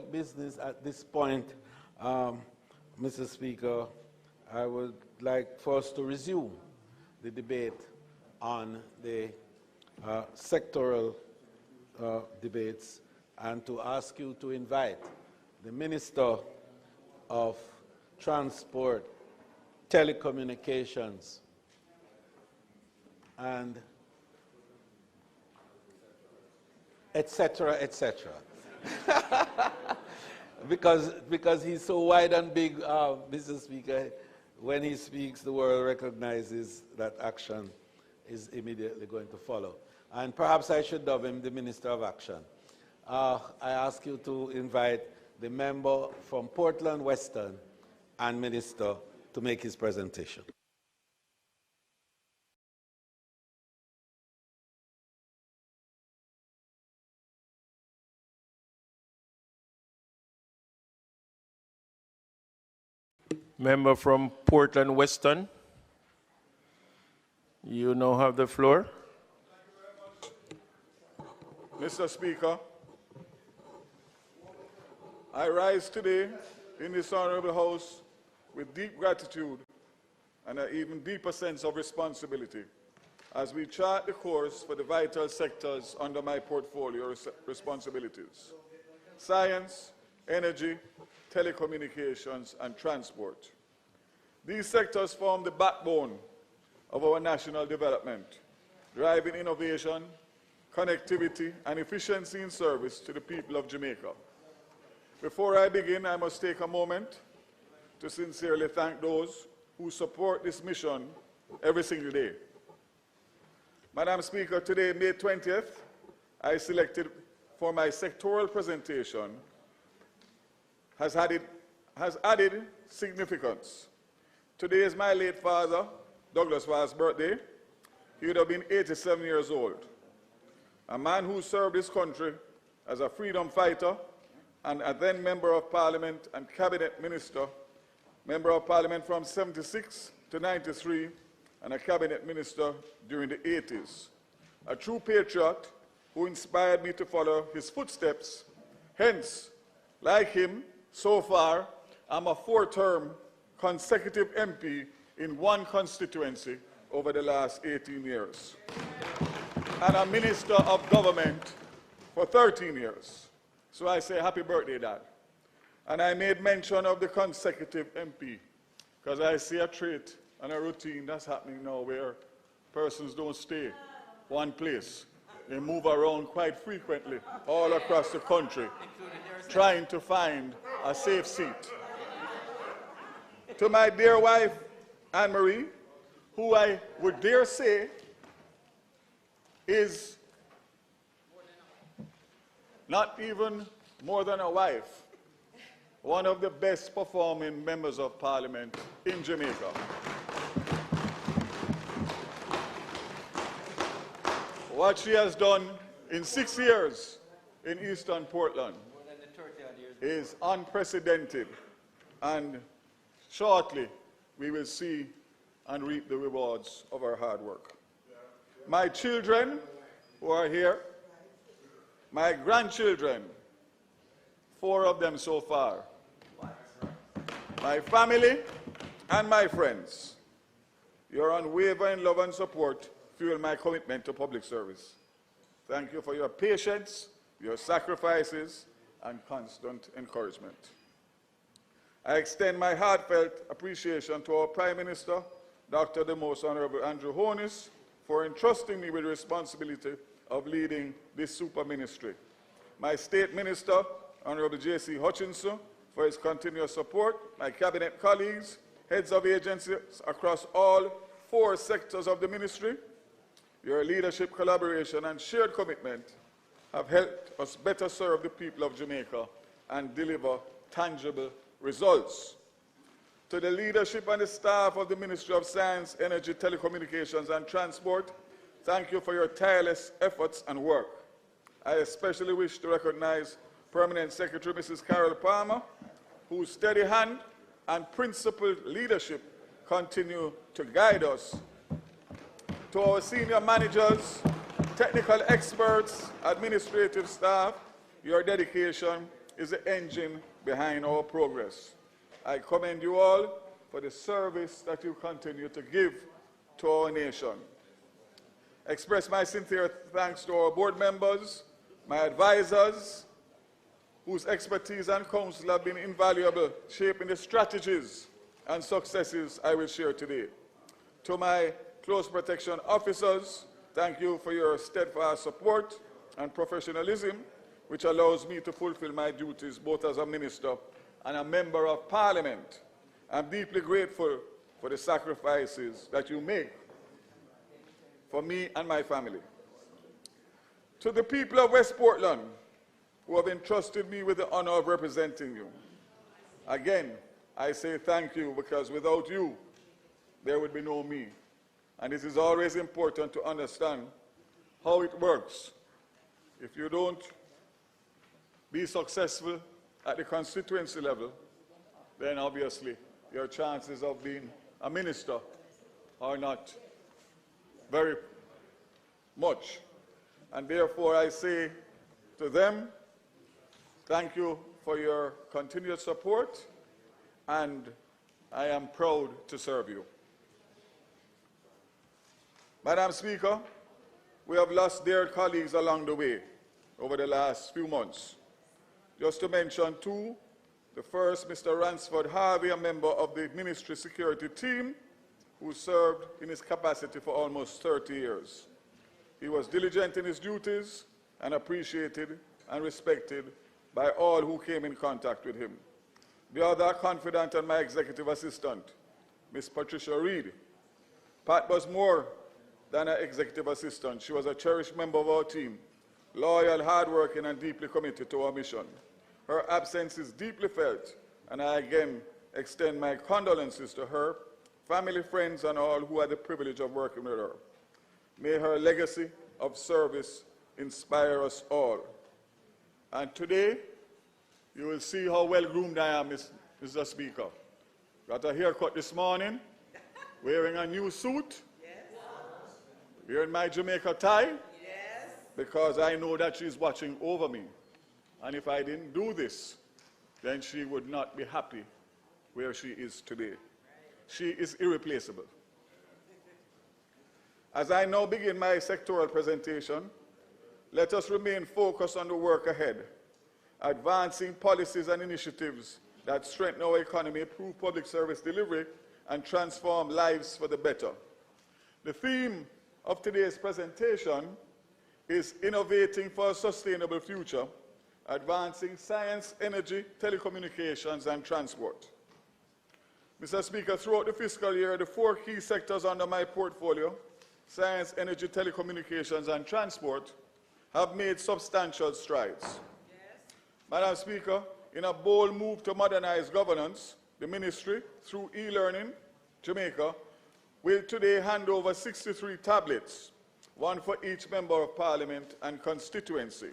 Business at this point, Mr. Speaker, I would like for us to resume the debate on the sectoral debates and to ask you to invite the Minister of Transport, Telecommunications, and etc., etc. because he's so wide and big, Mr. Speaker, when he speaks, the world recognizes that action is immediately going to follow. And perhaps I should dub him the Minister of Action. I ask you to invite the member from Portland Western and Minister to make his presentation. Member from Portland Western, you now have the floor. Mr. Speaker, I rise today in this honorable House with deep gratitude and an even deeper sense of responsibility as we chart the course for the vital sectors under my portfolio responsibilities: science, energy, telecommunications, and transport. These sectors form the backbone of our national development, driving innovation, connectivity, and efficiency in service to the people of Jamaica. Before I begin, I must take a moment to sincerely thank those who support this mission every single day. Madam Speaker, today, May 20th, I selected for my sectoral presentation has added significance. Today is my late father, Douglas Wild's birthday. He would have been 87 years old. A man who served his country as a freedom fighter and a then Member of Parliament and Cabinet Minister, Member of Parliament from 76 to 93, and a Cabinet Minister during the 80s. A true patriot who inspired me to follow his footsteps. Hence, like him, so far, I'm a 4-term consecutive MP in one constituency over the last 18 years, and a Minister of Government for 13 years. So I say happy birthday, Dad. And I made mention of the consecutive MP because I see a trait and a routine that's happening now where persons don't stay one place. They move around quite frequently all across the country, trying to find a safe seat. To my dear wife, Anne-Marie, who I would dare say is not even more than a wife, one of the best performing members of Parliament in Jamaica. What she has done in 6 years in Eastern Portland is unprecedented, and shortly we will see and reap the rewards of our hard work. My children who are here, my grandchildren, 4 of them so far, my family and my friends, your unwavering love and support fuel my commitment to public service. Thank you for your patience, your sacrifices, and constant encouragement. I extend my heartfelt appreciation to our Prime Minister, Dr. the Most Honorable Andrew Holness, for entrusting me with the responsibility of leading this super ministry. My State Minister, Honorable J.C. Hutchinson, for his continuous support, my Cabinet colleagues, heads of agencies across all 4 sectors of the ministry. Your leadership, collaboration, and shared commitment have helped us better serve the people of Jamaica and deliver tangible results. To the leadership and the staff of the Ministry of Science, Energy, Telecommunications, and Transport, thank you for your tireless efforts and work. I especially wish to recognize Permanent Secretary Mrs. Carol Palmer, whose steady hand and principled leadership continue to guide us. To our senior managers, technical experts, administrative staff, your dedication is the engine behind our progress. I commend you all for the service that you continue to give to our nation. Express my sincere thanks to our board members, my advisors, whose expertise and counsel have been invaluable, shaping the strategies and successes I will share today. To my close protection officers, thank you for your steadfast support and professionalism, which allows me to fulfill my duties both as a minister and a member of Parliament. I'm deeply grateful for the sacrifices that you make for me and my family. To the people of West Portland who have entrusted me with the honor of representing you, again, I say thank you, because without you, there would be no me. And it is always important to understand how it works. If you don't be successful at the constituency level, then obviously your chances of being a minister are not very much. And therefore I say to them, thank you for your continued support, and I am proud to serve you. Madam Speaker, we have lost dear colleagues along the way over the last few months. Just to mention two, the first, Mr. Ransford Harvey, a member of the Ministry Security team, who served in his capacity for almost 30 years. He was diligent in his duties and appreciated and respected by all who came in contact with him. The other confidant and my executive assistant, Ms. Patricia Reed. Pat was more than an executive assistant. She was a cherished member of our team, loyal, hardworking, and deeply committed to our mission. Her absence is deeply felt, and I again extend my condolences to her, family, friends, and all who had the privilege of working with her. May her legacy of service inspire us all. And today, you will see how well-groomed I am, Mr. Speaker. Got a haircut this morning, wearing a new suit, wearing my Jamaica tie, because I know that she's watching over me. And if I didn't do this, then she would not be happy where she is today. She is irreplaceable. As I now begin my sectoral presentation, let us remain focused on the work ahead, advancing policies and initiatives that strengthen our economy, improve public service delivery, and transform lives for the better. The theme of today's presentation is Innovating for a Sustainable Future, Advancing Science, Energy, Telecommunications, and Transport. Mr. Speaker, throughout the fiscal year, the four key sectors under my portfolio, science, energy, telecommunications, and transport, have made substantial strides. Madam Speaker, in a bold move to modernize governance, the ministry, through e-learning, Jamaica, will today hand over 63 tablets, one for each member of Parliament and constituency.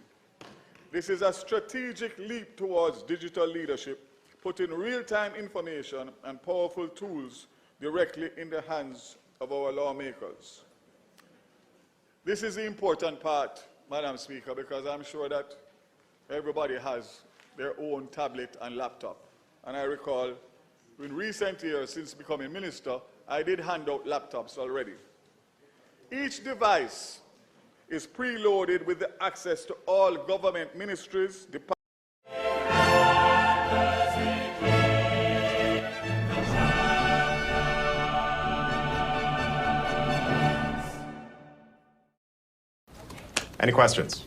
This is a strategic leap towards digital leadership, putting real-time information and powerful tools directly in the hands of our lawmakers. This is the important part, Madam Speaker, because I'm sure that everybody has their own tablet and laptop. And I recall in recent years, since becoming minister, I did hand out laptops already. Each device is preloaded with the access to all government ministries, departments. Any questions?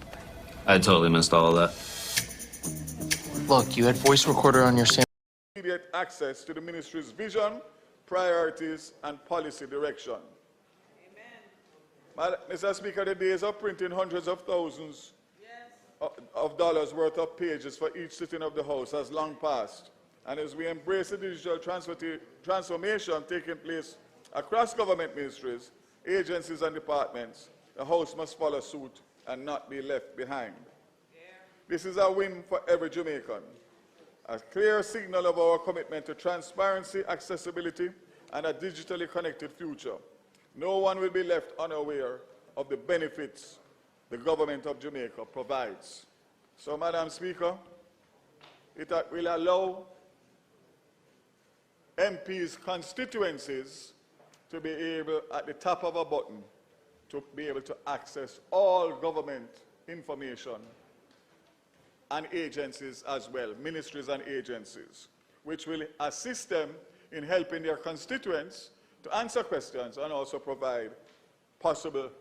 I totally missed all of that. Look, you had voice recorder on your Immediate access to the ministry's vision, priorities, and policy direction. Amen. Mr. Speaker, the days of printing hundreds of thousands of dollars worth of pages for each sitting of the House has long passed. And as we embrace the digital transformation taking place across government ministries, agencies, and departments, the House must follow suit and not be left behind. This is a win for every Jamaican, a clear signal of our commitment to transparency, accessibility, and a digitally connected future. No one will be left unaware of the benefits the government of Jamaica provides. So, Madam Speaker, It will allow MPs' constituencies to be able, at the tap of a button, to be able to access all government information and agencies as well, ministries and agencies, which will assist them in helping their constituents to answer questions and also provide possible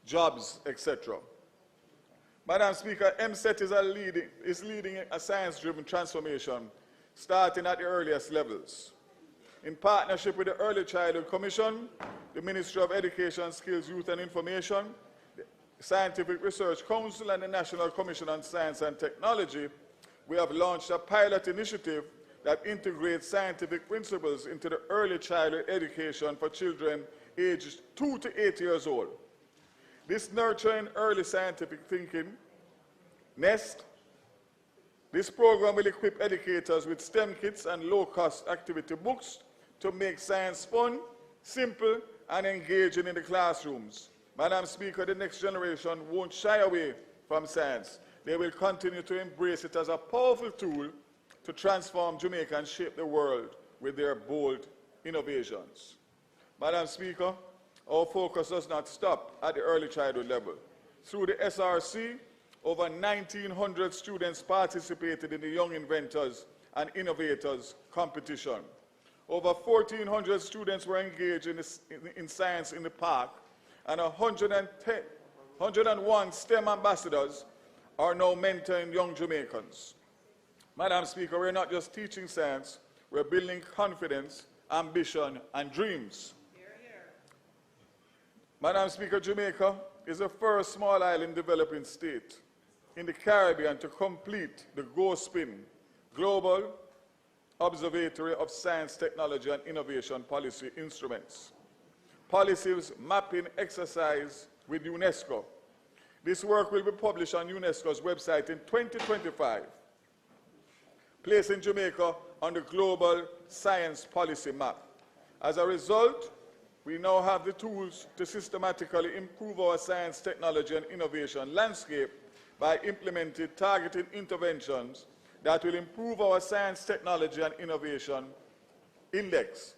jobs, etc. Madam Speaker, MSET is leading a science-driven transformation starting at the earliest levels. In partnership with the Early Childhood Commission, the Ministry of Education, Skills, Youth and Information, the Scientific Research Council and the National Commission on Science and Technology, we have launched a pilot initiative that integrates scientific principles into the early childhood education for children aged 2 to 8 years old. This nurturing early scientific thinking nest. This program will equip educators with STEM kits and low-cost activity books to make science fun, simple, and engaging in the classrooms. Madam Speaker, the next generation won't shy away from science. They will continue to embrace it as a powerful tool to transform Jamaica and shape the world with their bold innovations. Madam Speaker, our focus does not stop at the early childhood level. Through the SRC, over 1,900 students participated in the Young Inventors and Innovators competition. Over 1,400 students were engaged in science in the park, and 101 STEM ambassadors are now mentoring young Jamaicans. Madam Speaker, we're not just teaching science, we're building confidence, ambition, and dreams. Hear, hear. Madam Speaker, Jamaica is the first small island developing state in the Caribbean to complete the GO-SPIN, Global Observatory of Science, Technology, and Innovation Policy Instruments. Policies mapping exercise with UNESCO. This work will be published on UNESCO's website in 2025, placing Jamaica on the global science policy map. As a result, we now have the tools to systematically improve our science, technology, and innovation landscape by implementing targeted interventions that will improve our science, technology, and innovation index.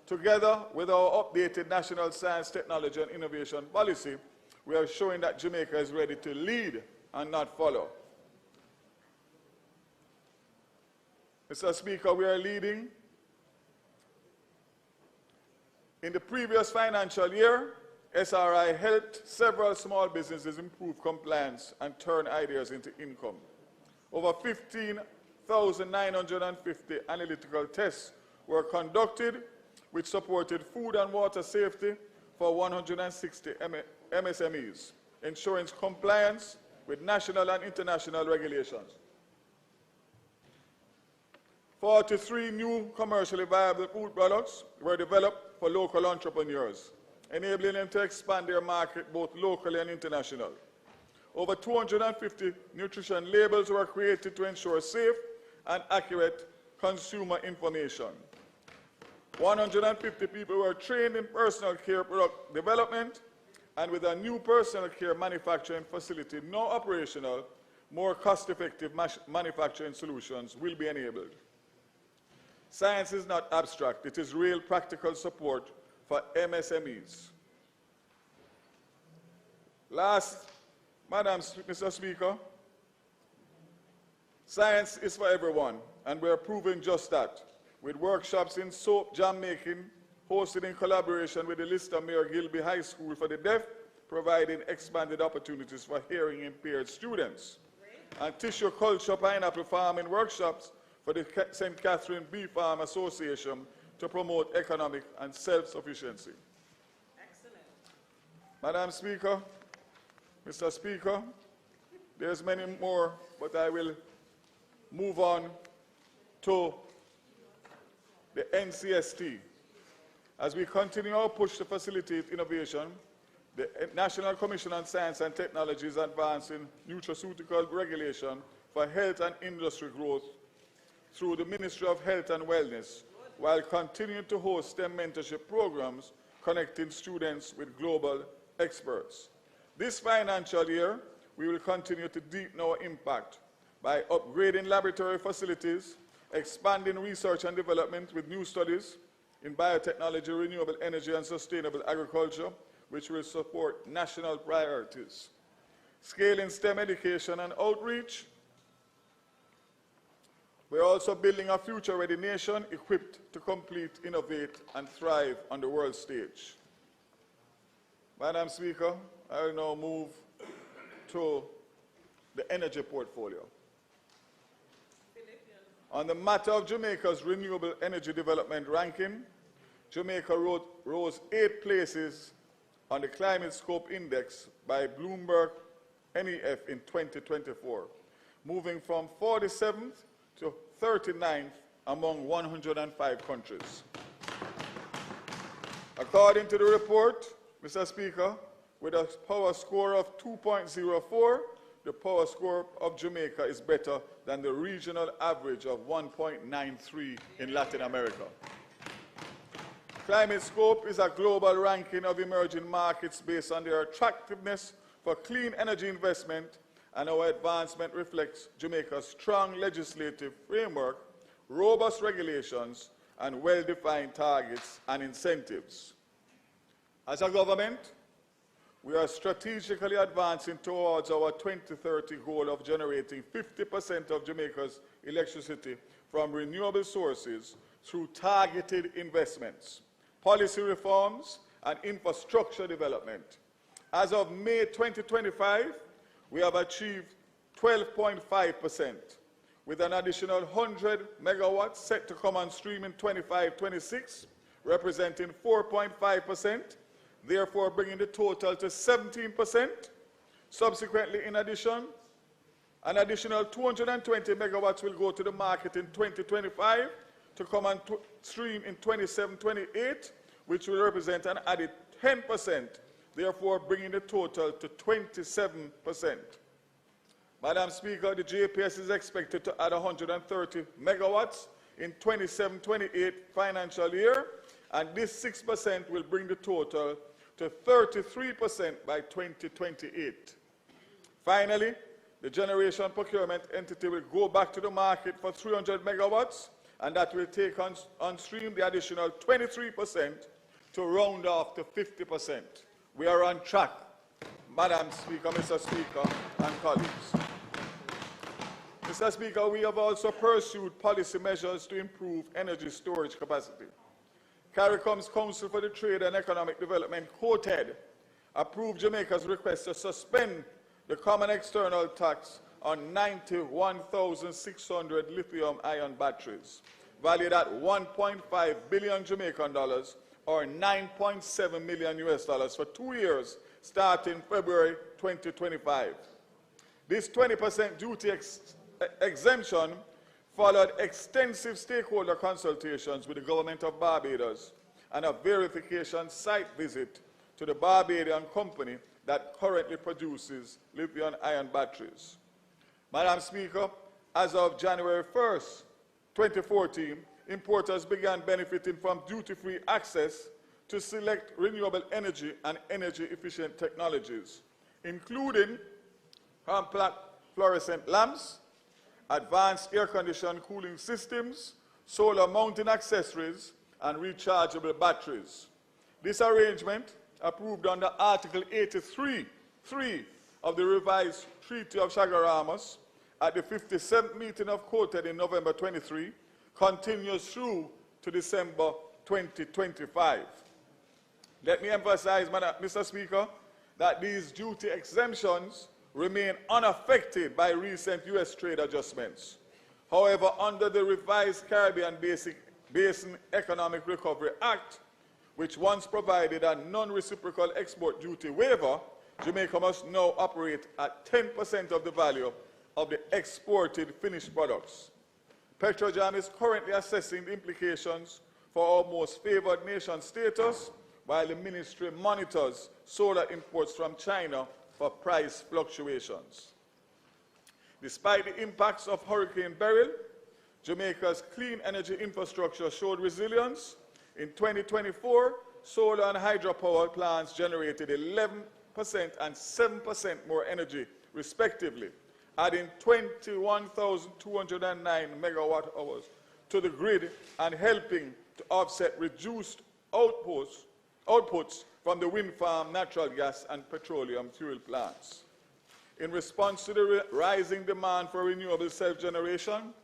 Together with our updated National Science, Technology, and Innovation Policy, we are showing that Jamaica is ready to lead and not follow. Mr. Speaker, we are leading. In the previous financial year, SRI helped several small businesses improve compliance and turn ideas into income. Over 15,950 analytical tests were conducted, which supported food and water safety for 160 MSMEs, ensuring compliance with national and international regulations. 43 new commercially viable food products were developed for local entrepreneurs, enabling them to expand their market both locally and internationally. Over 250 nutrition labels were created to ensure safe and accurate consumer information. 150 people were trained in personal care product development, and with a new personal care manufacturing facility now operational, more cost-effective manufacturing solutions will be enabled. Science is not abstract, it is real practical support for MSMEs. Last, Mr. Speaker, science is for everyone, and we're proving just that, with workshops in soap jam making, hosted in collaboration with the Lister Mayor Gilby High School for the Deaf, providing expanded opportunities for hearing impaired students, and tissue culture pineapple farming workshops for the St. Catherine Bee Farm Association to promote economic and self-sufficiency. Excellent. Madam Speaker, Mr. Speaker, there's many more, but I will move on to the NCST. As we continue our push to facilitate innovation, the National Commission on Science and Technology is advancing nutraceutical regulation for health and industry growth through the Ministry of Health and Wellness, while continuing to host STEM mentorship programs connecting students with global experts. This financial year, we will continue to deepen our impact by upgrading laboratory facilities, expanding research and development with new studies in biotechnology, renewable energy, and sustainable agriculture, which will support national priorities. Scaling STEM education and outreach. We're also building a future-ready nation equipped to compete, innovate, and thrive on the world stage. Madam Speaker, I will now move to the energy portfolio. On the matter of Jamaica's renewable energy development ranking, Jamaica rose 8 places on the Climate Scope Index by Bloomberg NEF in 2024, moving from 47th to 39th among 105 countries. According to the report, Mr. Speaker, with a power score of 2.04, the power score of Jamaica is better than the regional average of 1.93 in Latin America. Climate Scope is a global ranking of emerging markets based on their attractiveness for clean energy investment, and our advancement reflects Jamaica's strong legislative framework, robust regulations, and well-defined targets and incentives. As a government, we are strategically advancing towards our 2030 goal of generating 50% of Jamaica's electricity from renewable sources through targeted investments, policy reforms, and infrastructure development. As of May 2025, we have achieved 12.5%, with an additional 100 megawatts set to come on stream in 25-26, representing 4.5%, therefore bringing the total to 17%. Subsequently, in addition, an additional 220 megawatts will go to the market in 2025 to come on stream in 27-28, which will represent an added 10%, therefore bringing the total to 27%. Madam Speaker, the JPS is expected to add 130 megawatts in 27-28 financial year, and this 6% will bring the total to 33% by 2028. Finally, the generation procurement entity will go back to the market for 300 megawatts, and that will take on stream the additional 23% to round off to 50%. We are on track, Madam Speaker, Mr. Speaker, and colleagues. Mr. Speaker, we have also pursued policy measures to improve energy storage capacity. CARICOM's Council for the Trade and Economic Development, COTED, approved Jamaica's request to suspend the common external tax on 91,600 lithium-ion batteries, valued at 1.5 billion Jamaican dollars, or $9.7 million for 2 years, starting February 2025. This 20% duty exemption followed extensive stakeholder consultations with the government of Barbados and a verification site visit to the Barbadian company that currently produces lithium-ion batteries. Madam Speaker, as of January 1st, 2014, importers began benefiting from duty-free access to select renewable energy and energy-efficient technologies, including compact fluorescent lamps, advanced air-conditioned cooling systems, solar mounting accessories, and rechargeable batteries. This arrangement, approved under Article 83(3) of the revised Treaty of Chaguaramas at the 57th meeting of COTED in November 23, continues through to December 2025. Let me emphasize, Mr. Speaker, that these duty exemptions remain unaffected by recent U.S. trade adjustments. However, under the revised Caribbean Basin Economic Recovery Act, which once provided a non-reciprocal export duty waiver, Jamaica must now operate at 10% of the value of the exported finished products. Petrojam is currently assessing the implications for our most favored nation status, while the ministry monitors solar imports from China for price fluctuations. Despite the impacts of Hurricane Beryl, Jamaica's clean energy infrastructure showed resilience. In 2024, solar and hydropower plants generated 11% and 7% more energy, respectively, adding 21,209 megawatt hours to the grid and helping to offset reduced outputs from the wind farm, natural gas, and petroleum fuel plants. In response to the rising demand for renewable self-generation,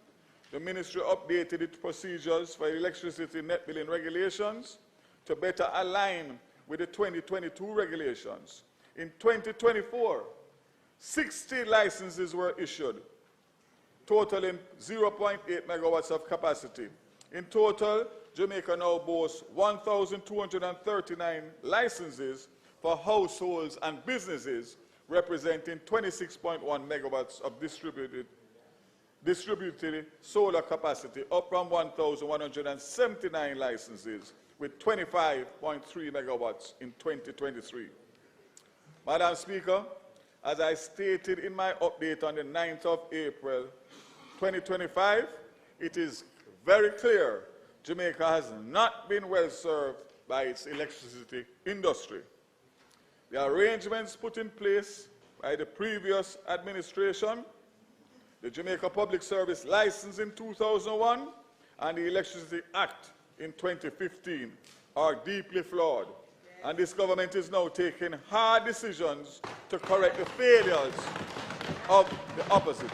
the Ministry updated its procedures for electricity net billing regulations to better align with the 2022 regulations. In 2024, 60 licenses were issued, totaling 0.8 megawatts of capacity. In total, Jamaica now boasts 1,239 licenses for households and businesses, representing 26.1 megawatts of distributed solar capacity, up from 1,179 licenses with 25.3 megawatts in 2023. Madam Speaker, as I stated in my update on the 9th of April 2025, it is very clear Jamaica has not been well served by its electricity industry. The arrangements put in place by the previous administration, the Jamaica Public Service License in 2001, and the Electricity Act in 2015 are deeply flawed. And this government is now taking hard decisions to correct the failures of the opposite.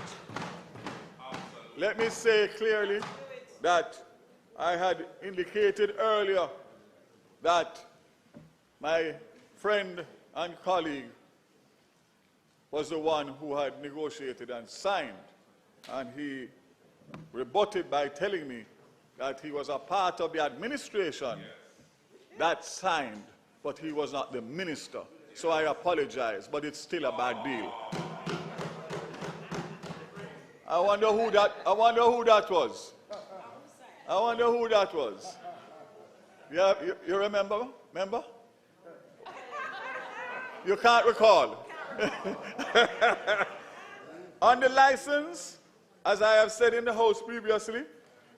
Let me say clearly that I had indicated earlier that my friend and colleague was the one who had negotiated and signed, and he rebutted by telling me that he was a part of the administration that signed, but he was not the minister. So I apologize, but it's still a bad deal. I wonder who that was. I wonder who that was. Yeah, you remember? Remember? You can't recall. On the license, as I have said in the House previously,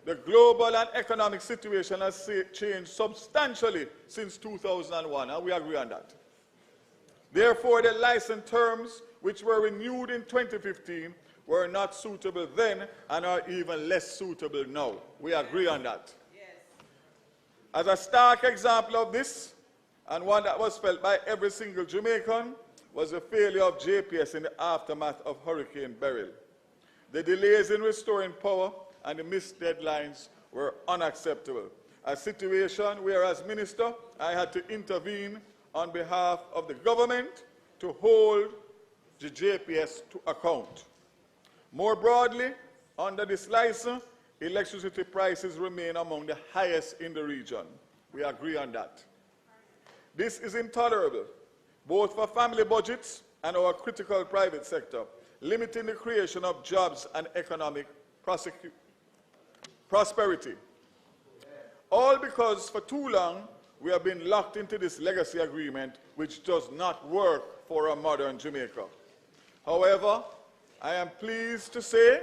the global and economic situation has changed substantially since 2001, and we agree on that. Therefore, the license terms, which were renewed in 2015, were not suitable then and are even less suitable now. We agree on that. Yes. As a stark example of this, and one that was felt by every single Jamaican, was the failure of JPS in the aftermath of Hurricane Beryl. The delays in restoring power and the missed deadlines were unacceptable. A situation where, as minister, I had to intervene on behalf of the government to hold the JPS to account. More broadly, under this license, electricity prices remain among the highest in the region. We agree on that. This is intolerable, both for family budgets and our critical private sector, limiting the creation of jobs and economic prosperity. All because for too long we have been locked into this legacy agreement which does not work for a modern Jamaica. However, I am pleased to say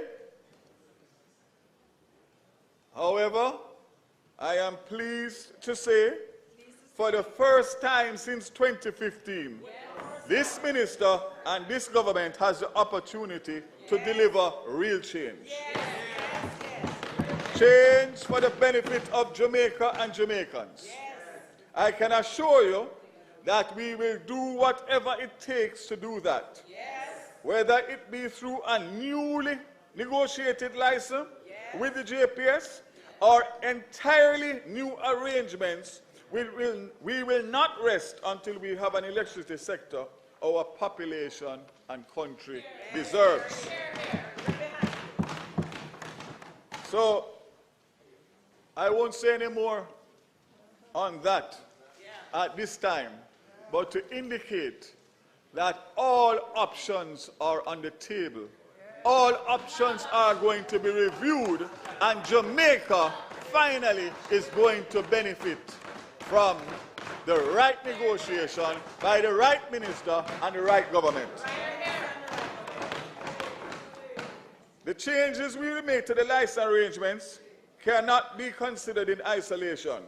for the first time since 2015, this minister and this government has the opportunity to deliver real change. Change for the benefit of Jamaica and Jamaicans. I can assure you that we will do whatever it takes to do that. Whether it be through a newly negotiated license with the JPS or entirely new arrangements, we will not rest until we have an electricity sector our population and country deserves. So, I won't say any more on that at this time, but to indicate that all options are on the table. All options are going to be reviewed, and Jamaica finally is going to benefit from the right negotiation by the right minister and the right government. The changes we make to the license arrangements cannot be considered in isolation.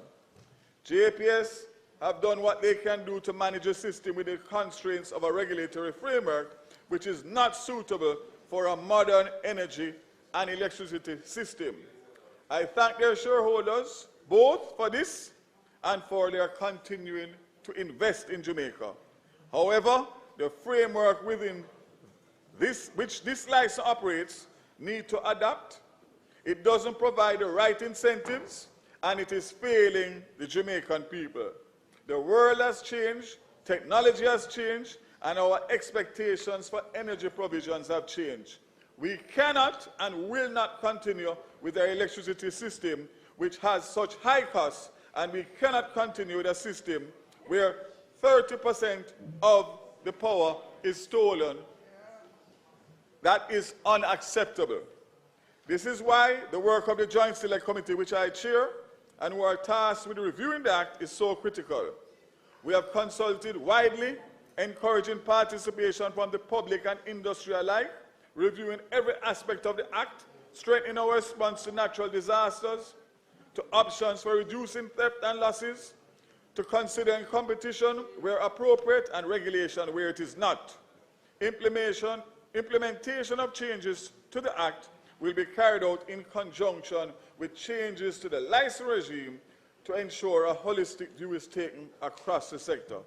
JPS have done what they can do to manage a system with the constraints of a regulatory framework which is not suitable for a modern energy and electricity system. I thank their shareholders both for this and for their continuing to invest in Jamaica. However, the framework within which this license operates need to adapt. It doesn't provide the right incentives, and it is failing the Jamaican people. The world has changed, technology has changed, and our expectations for energy provisions have changed. We cannot and will not continue with our electricity system which has such high costs, and we cannot continue with a system where 30% of the power is stolen. That is unacceptable. This is why the work of the Joint Select Committee, which I chair, and who are tasked with reviewing the Act, is so critical. We have consulted widely, encouraging participation from the public and industry alike, reviewing every aspect of the Act, strengthening our response to natural disasters, to options for reducing theft and losses, to considering competition where appropriate and regulation where it is not. Implementation of changes to the Act will be carried out in conjunction with changes to the license regime to ensure a holistic view is taken across the sector.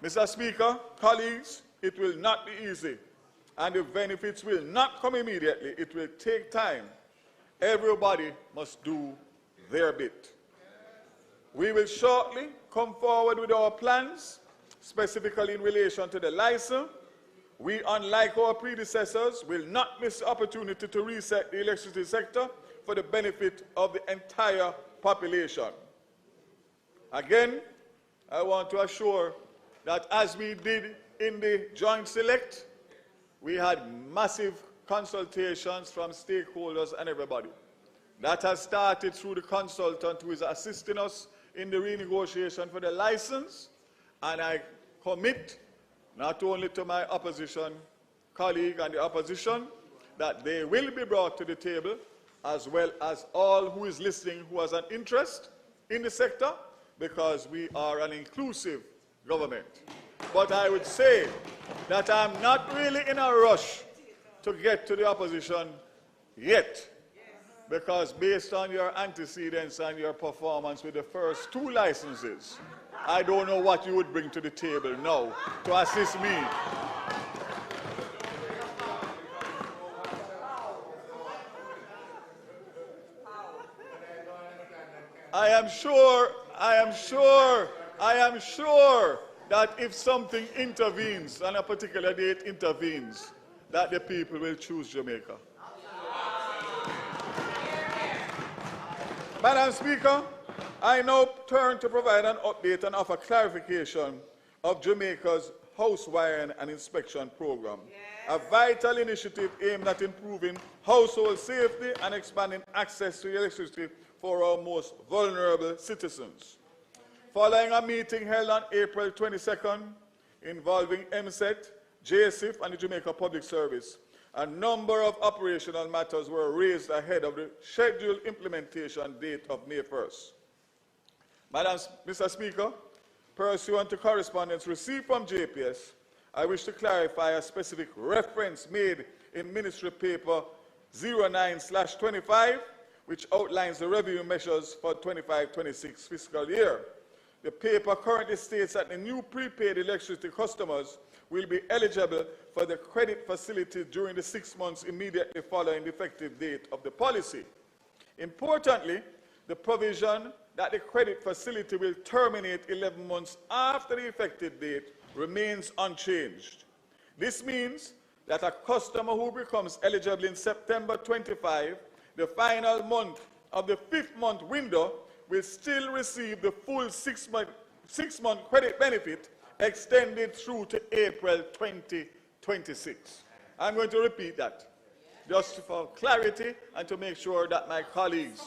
Mr. Speaker, colleagues, it will not be easy, and the benefits will not come immediately. It will take time. Everybody must do their bit. We will shortly come forward with our plans, specifically in relation to the license. We, unlike our predecessors, will not miss the opportunity to reset the electricity sector for the benefit of the entire population. Again, I want to assure that as we did in the Joint Select, we had massive consultations from stakeholders and everybody. That has started through the consultant who is assisting us in the renegotiation for the license, and I commit not only to my opposition colleague and the opposition, that they will be brought to the table, as well as all who is listening who has an interest in the sector, because we are an inclusive government. But I would say that I'm not really in a rush to get to the opposition yet, because based on your antecedents and your performance with the first two licenses, I don't know what you would bring to the table now to assist me. I am sure that if something intervenes, on a particular date intervenes, that the people will choose Jamaica. Madam Speaker, I now turn to provide an update and offer clarification of Jamaica's house wiring and inspection program, a vital initiative aimed at improving household safety and expanding access to electricity for our most vulnerable citizens. Following a meeting held on April 22nd involving MSET, JSIF, and the Jamaica Public Service, a number of operational matters were raised ahead of the scheduled implementation date of May 1st. Mr. Speaker, pursuant to correspondence received from JPS, I wish to clarify a specific reference made in Ministry Paper 09/25, which outlines the revenue measures for 25-26 fiscal year. The paper currently states that the new prepaid electricity customers will be eligible for the credit facility during the 6 months immediately following the effective date of the policy. Importantly, the provision that the credit facility will terminate 11 months after the effective date remains unchanged. This means that a customer who becomes eligible in September 25, the final month of the 5th month window, will still receive the full 6-month credit benefit extended through to April 2026. I'm going to repeat that, just for clarity and to make sure that my colleagues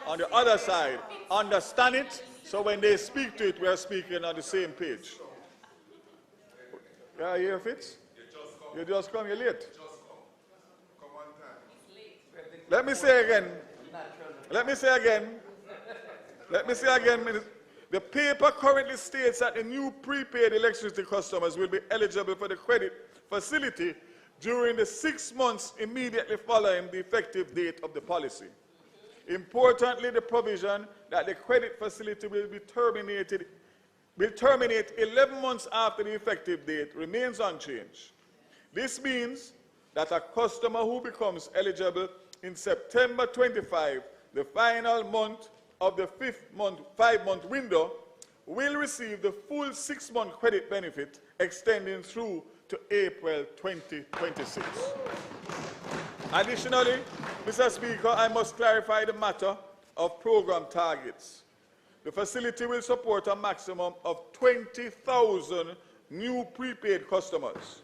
on the other side understand it, so when they speak to it, we are speaking on the same page. Yeah, you hear, Fitz? You just come, you're late. Come on time. Let me say again, the paper currently states that the new prepaid electricity customers will be eligible for the credit facility during the 6 months immediately following the effective date of the policy. Importantly, the provision that the credit facility will terminate 11 months after the effective date remains unchanged. This means that a customer who becomes eligible in September 25, the final month of the 5-month window, will receive the full 6-month credit benefit extending through to April 2026. Additionally, Mr. Speaker, I must clarify the matter of program targets. The facility will support a maximum of 20,000 new prepaid customers.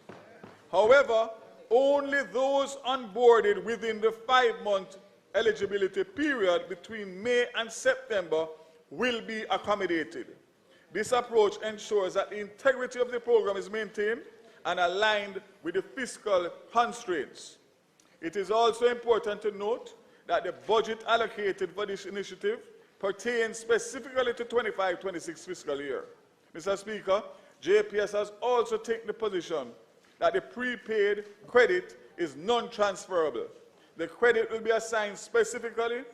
However, only those onboarded within the 5-month eligibility period between May and September will be accommodated. This approach ensures that the integrity of the program is maintained and aligned with the fiscal constraints. It is also important to note that the budget allocated for this initiative pertains specifically to 25-26 fiscal year. Mr. Speaker, JPS has also taken the position that the prepaid credit is non-transferable. The credit will be assigned specifically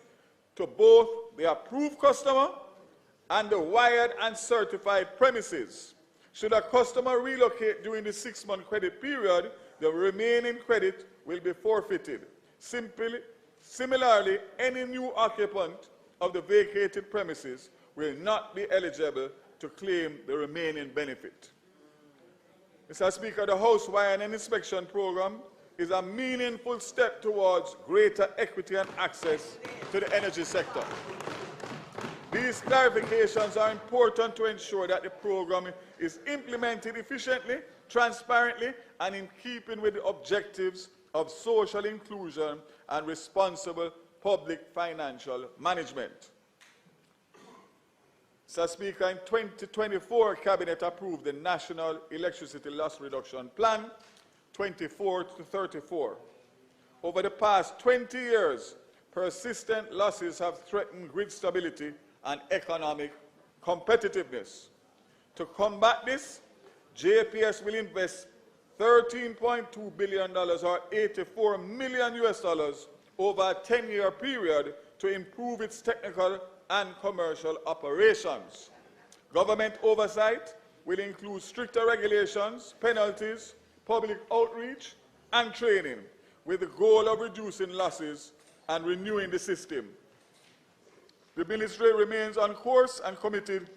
to both the approved customer and the wired and certified premises. Should a customer relocate during the 6-month credit period, the remaining credit will be forfeited. Similarly, any new occupant of the vacated premises will not be eligible to claim the remaining benefit. Mr. Speaker, the House Wiring and Inspection Program is a meaningful step towards greater equity and access to the energy sector. These clarifications are important to ensure that the program is implemented efficiently, transparently, and in keeping with the objectives of social inclusion and responsible public financial management. Mr. Speaker, in 2024, Cabinet approved the National Electricity Loss Reduction Plan 24 to 34. Over the past 20 years, persistent losses have threatened grid stability and economic competitiveness. To combat this, JPS will invest $13.2 billion or $84 million over a 10-year period to improve its technical and commercial operations. Government oversight will include stricter regulations, penalties, public outreach, and training, with the goal of reducing losses and renewing the system. The ministry remains on course and committed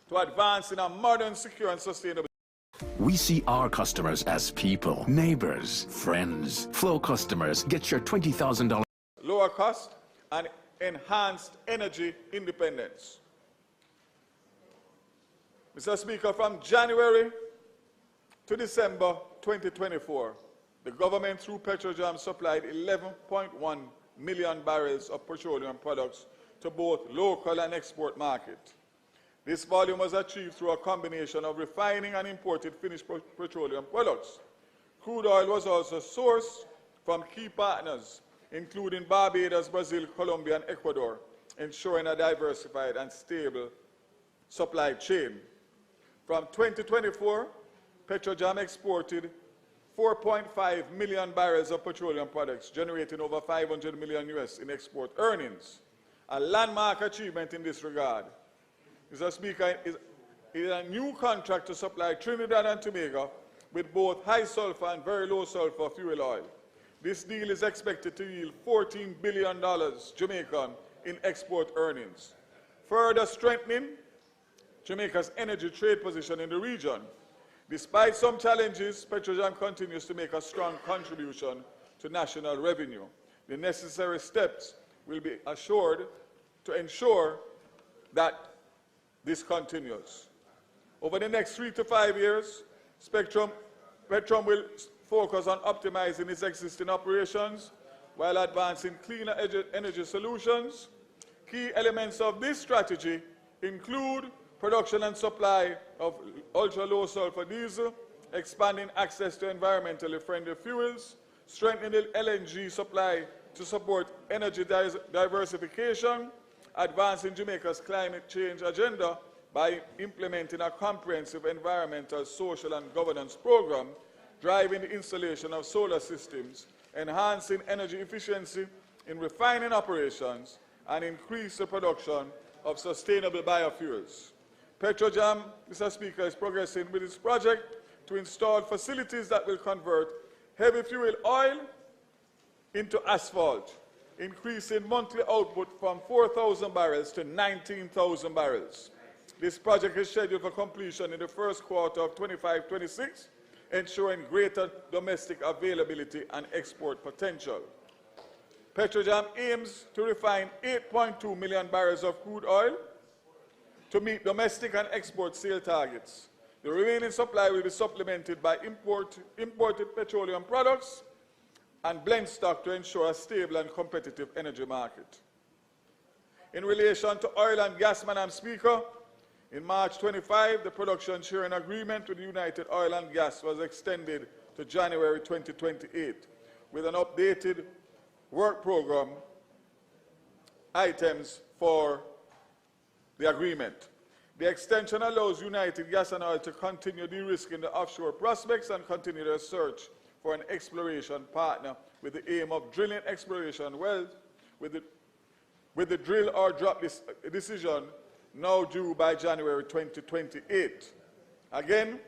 to advancing a modern, secure, and sustainable. We see our customers as people, neighbors, friends. Flow customers, get your $20,000. Lower cost and enhanced energy independence. Mr. Speaker, from January to December 2024, the government through Petrojam supplied 11.1 million barrels of petroleum products to both local and export market. This volume was achieved through a combination of refining and imported finished petroleum products. Crude oil was also sourced from key partners, including Barbados, Brazil, Colombia, and Ecuador, ensuring a diversified and stable supply chain. From 2024, Petrojam exported 4.5 million barrels of petroleum products, generating over $500 million in export earnings, a landmark achievement in this regard. Mr. Speaker, is a new contract to supply Trinidad and Tobago with both high sulfur and very low sulfur fuel oil. This deal is expected to yield $14 billion Jamaican in export earnings, further strengthening Jamaica's energy trade position in the region. Despite some challenges, Petrojam continues to make a strong contribution to national revenue. The necessary steps will be assured to ensure that this continues. Over the next 3 to 5 years, Petrom will focus on optimizing its existing operations while advancing cleaner energy solutions. Key elements of this strategy include production and supply of ultra-low sulfur diesel, expanding access to environmentally friendly fuels, strengthening LNG supply to support energy diversification, advancing Jamaica's climate change agenda by implementing a comprehensive environmental, social, and governance program, driving the installation of solar systems, enhancing energy efficiency in refining operations, and increase the production of sustainable biofuels. Petrojam, Mr. Speaker, is progressing with its project to install facilities that will convert heavy fuel oil into asphalt, increasing monthly output from 4,000 barrels to 19,000 barrels. This project is scheduled for completion in the first quarter of 25-26, ensuring greater domestic availability and export potential. Petrojam aims to refine 8.2 million barrels of crude oil to meet domestic and export sale targets. The remaining supply will be supplemented by imported petroleum products and blend stock to ensure a stable and competitive energy market. In relation to oil and gas, Madam Speaker, in March 25, the production sharing agreement with United Oil and Gas was extended to January 2028 with an updated work program items for the agreement. The extension allows United Gas and Oil to continue de-risking the offshore prospects and continue their search for an exploration partner with the aim of drilling exploration wells with the drill or drop decision now due by January 2028. Again,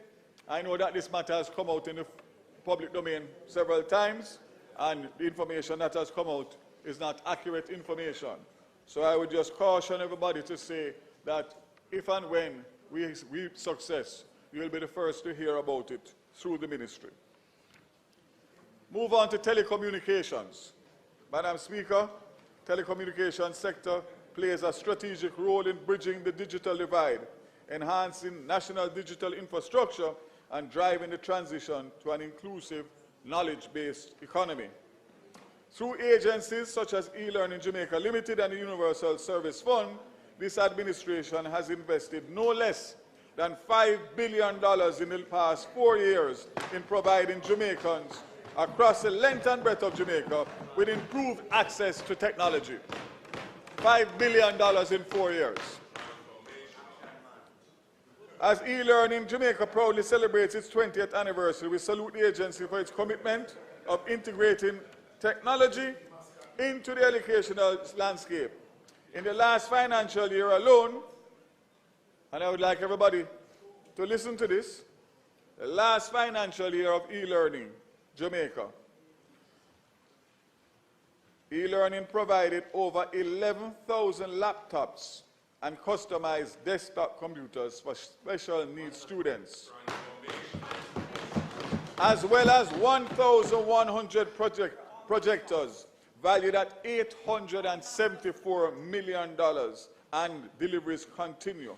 I know that this matter has come out in the public domain several times, and the information that has come out is not accurate information. So I would just caution everybody to say that if and when we reap success, you will be the first to hear about it through the ministry. Move on to telecommunications. Madam Speaker, telecommunications sector plays a strategic role in bridging the digital divide, enhancing national digital infrastructure, and driving the transition to an inclusive, knowledge-based economy. Through agencies such as eLearning Jamaica Limited and the Universal Service Fund, this administration has invested no less than $5 billion in the past 4 years in providing Jamaicans across the length and breadth of Jamaica with improved access to technology. $5 billion in 4 years. As eLearning Jamaica proudly celebrates its 20th anniversary, we salute the agency for its commitment of integrating technology into the educational landscape. In the last financial year alone, and I would like everybody to listen to this, the last financial year of eLearning Jamaica, eLearning provided over 11,000 laptops and customized desktop computers for special needs students, as well as 1,100 projectors valued at $874 million, and deliveries continue.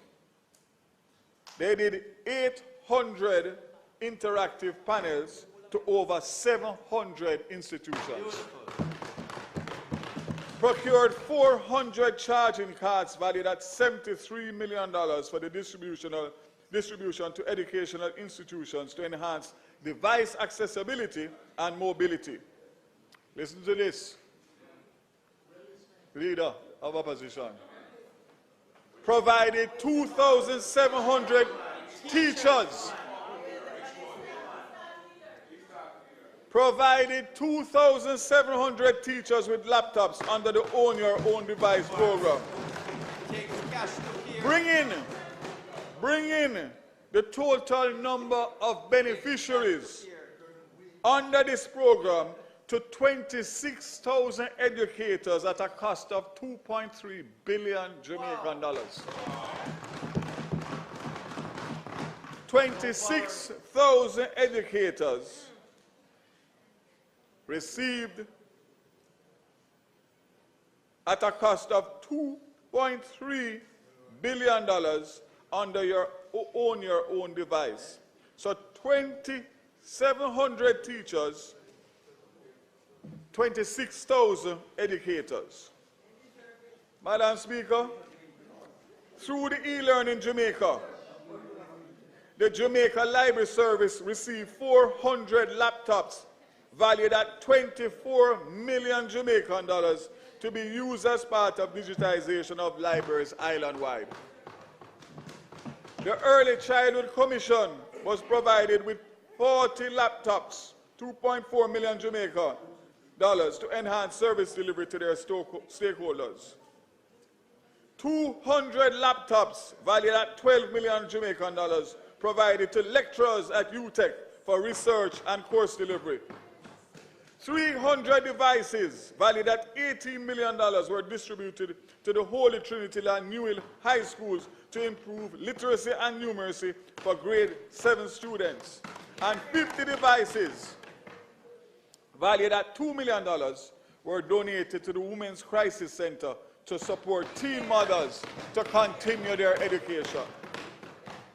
They did 800 interactive panels to over 700 institutions. Procured 400 charging cards valued at $73 million for the distribution to educational institutions to enhance device accessibility and mobility. Listen to this, Leader of Opposition. Provided 2,700 teachers. Provided 2,700 teachers with laptops under the Own Your Own Device program. Bring in the total number of beneficiaries under this program to 26,000 educators at a cost of $2.3 billion Jamaican dollars. 26,000 educators received at a cost of $2.3 billion under your own device. So 2,700 teachers, 26,000 educators. Madam Speaker, through the eLearning Jamaica, the Jamaica Library Service received 400 laptops valued at $24 million Jamaican dollars to be used as part of digitization of libraries island-wide. The Early Childhood Commission was provided with 40 laptops, 2.4 million Jamaica dollars to enhance service delivery to their stakeholders. 200 laptops valued at 12 million Jamaican dollars provided to lecturers at UTech for research and course delivery. 300 devices valued at $18 million were distributed to the Holy Trinity and Newell high schools to improve literacy and numeracy for grade 7 students. And 50 devices valued at $2 million were donated to the Women's Crisis Center to support teen mothers to continue their education.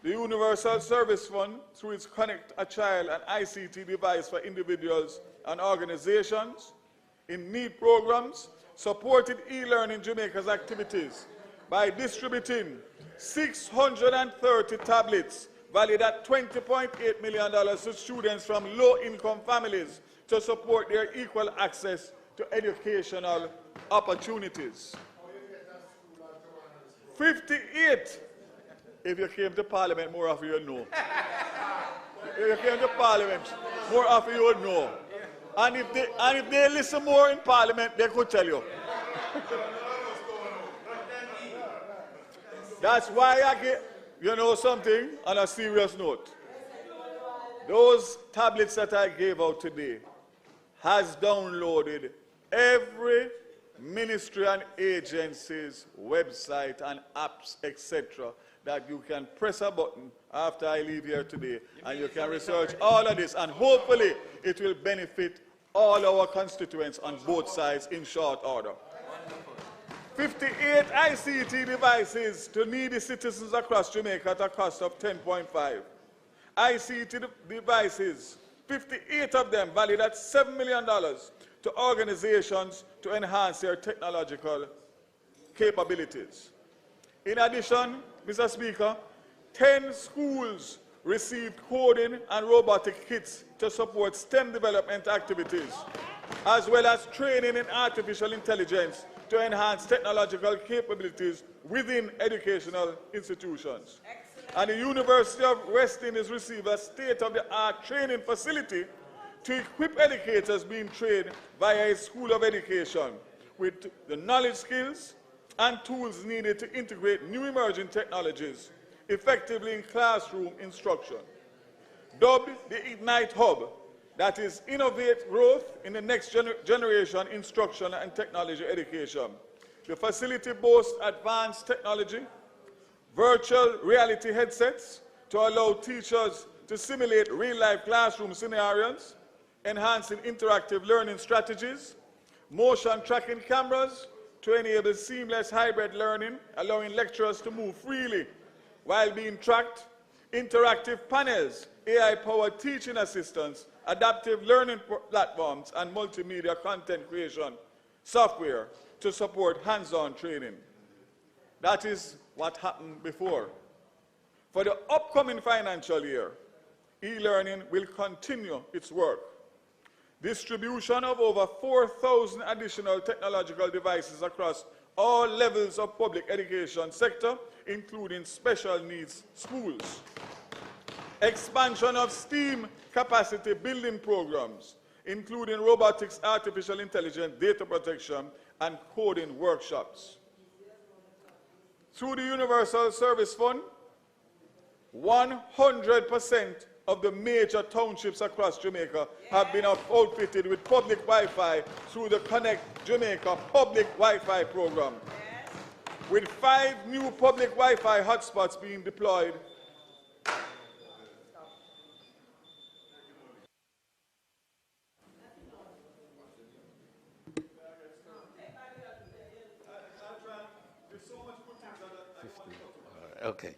The Universal Service Fund, through its Connect a Child and ICT device for individuals and organizations in need programs, supported e-learning Jamaica's activities by distributing 630 tablets valued at $20.8 million to students from low-income families to support their equal access to educational opportunities. 58. If you came to Parliament, more of you would know. If you came to Parliament, more of you would know. And if they listen more in Parliament, they could tell you. That's why I get, you know something, on a serious note. Those tablets that I gave out today has downloaded every ministry and agency's website and apps, etc., that you can press a button after I leave here today, and you can research all of this, and hopefully it will benefit all our constituents on both sides in short order. 58 ICT devices to needy citizens across Jamaica at a cost of $10.5. ICT devices, 58 of them valued at $7 million to organizations to enhance their technological capabilities. In addition, Mr. Speaker, 10 schools received coding and robotic kits to support STEM development activities, as well as training in artificial intelligence to enhance technological capabilities within educational institutions. Excellent. And the University of West Indies received a state-of-the-art training facility to equip educators being trained via a school of education with the knowledge, skills, and tools needed to integrate new emerging technologies effectively in classroom instruction. Dubbed the Ignite Hub, that is innovate growth in the next generation instruction and technology education. The facility boasts advanced technology, virtual reality headsets to allow teachers to simulate real-life classroom scenarios, enhancing interactive learning strategies, motion tracking cameras to enable seamless hybrid learning, allowing lecturers to move freely while being tracked, interactive panels, AI-powered teaching assistants, adaptive learning platforms, and multimedia content creation software to support hands-on training. That is what happened before. For the upcoming financial year, e-learning will continue its work. Distribution of over 4,000 additional technological devices across all levels of public education sector, including special needs schools. Expansion of STEAM capacity building programs, including robotics, artificial intelligence, data protection, and coding workshops. Through the Universal Service Fund, 100% of the major townships across Jamaica have been outfitted with public Wi-Fi through the Connect Jamaica public Wi-Fi program, with 5 new public Wi-Fi hotspots being deployed. Okay.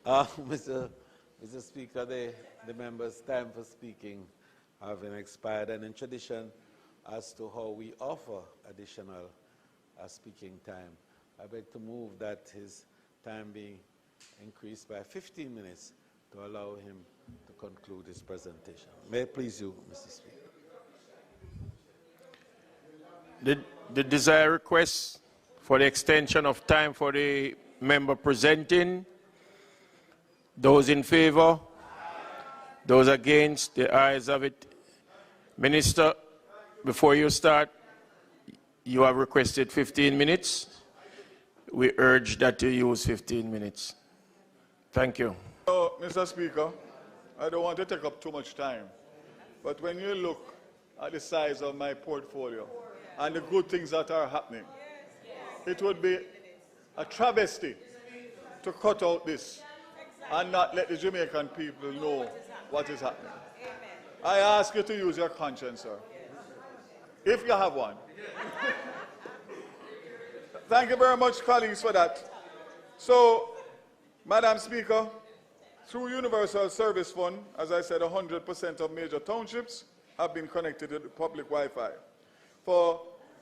Mr. Speaker, the members' time for speaking having expired, and in tradition as to how we offer additional speaking time, I beg to move that his time be increased by 15 minutes to allow him to conclude his presentation. May it please you, Mr. Speaker. The desired request for the extension of time for the member presenting. Those in favor? Those against, the ayes have it. Minister, before you start, you have requested 15 minutes. We urge that you use 15 minutes. Thank you. So, Mr. Speaker, I don't want to take up too much time, but when you look at the size of my portfolio and the good things that are happening, it would be a travesty to cut out this and not let the Jamaican people know what is happening. I ask you to use your conscience, sir, if you have one. Thank you very much, colleagues, for that. So, Madam Speaker, through Universal Service Fund, as I said, 100% of major townships have been connected to the public Wi-Fi. For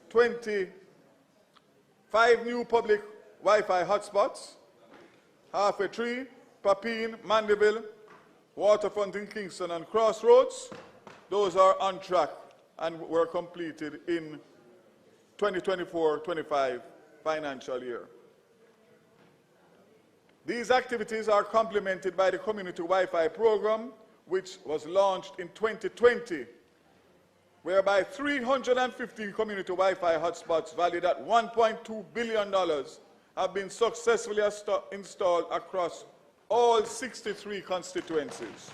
25 new public Wi-Fi hotspots, Halfway Tree, Papine, Mandeville, Waterfront in Kingston, and Crossroads, those are on track and were completed in 2024-25 financial year. These activities are complemented by the Community Wi-Fi program, which was launched in 2020, whereby 315 community Wi-Fi hotspots valued at $1.2 billion have been successfully installed across all 63 constituencies,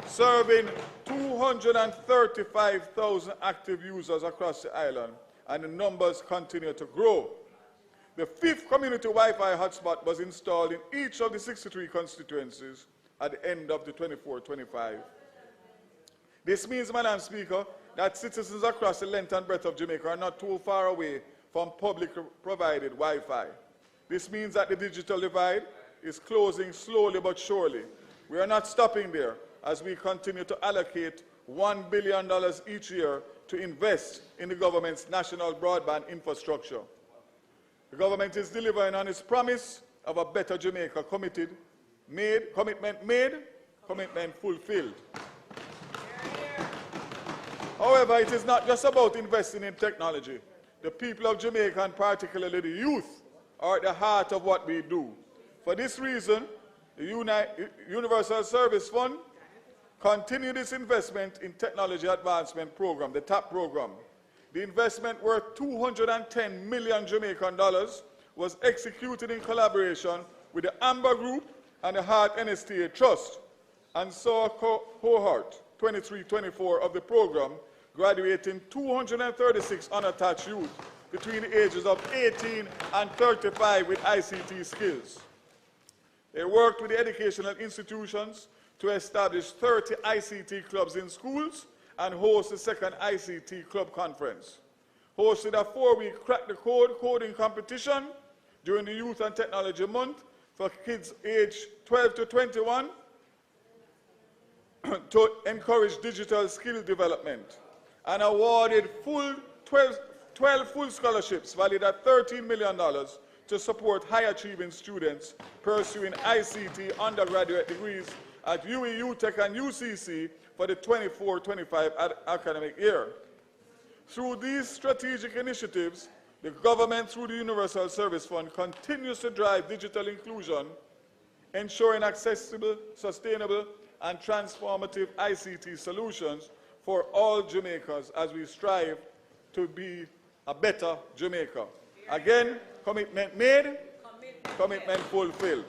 serving 235,000 active users across the island, and the numbers continue to grow. The 5th community Wi-Fi hotspot was installed in each of the 63 constituencies at the end of the 24-25. This means, Madam Speaker, that citizens across the length and breadth of Jamaica are not too far away from publicly provided Wi-Fi. This means that the digital divide is closing slowly but surely. We are not stopping there as we continue to allocate $1 billion each year to invest in the government's national broadband infrastructure. The government is delivering on its promise of a better Jamaica, commitment made, commitment fulfilled. However, it is not just about investing in technology. The people of Jamaica, and particularly the youth, are at the heart of what we do. For this reason, the Universal Service Fund continued its investment in Technology Advancement Program, the TAP program. The investment worth $210 million Jamaican dollars was executed in collaboration with the Amber Group and the Heart NSTA Trust, and saw a cohort 23-24 of the program graduating 236 unattached youth between the ages of 18 and 35 with ICT skills. They worked with the educational institutions to establish 30 ICT clubs in schools and host the second ICT Club Conference. Hosted a 4-week Crack the Code coding competition during the Youth and Technology Month for kids aged 12 to 21 to encourage digital skill development, and awarded 12 full scholarships valued at $13 million to support high-achieving students pursuing ICT undergraduate degrees at UE, UTech, and UCC for the 24-25 academic year. Through these strategic initiatives, the government, through the Universal Service Fund, continues to drive digital inclusion, ensuring accessible, sustainable, and transformative ICT solutions for all Jamaicans as we strive to be a better Jamaica. Again, commitment made, commitment fulfilled.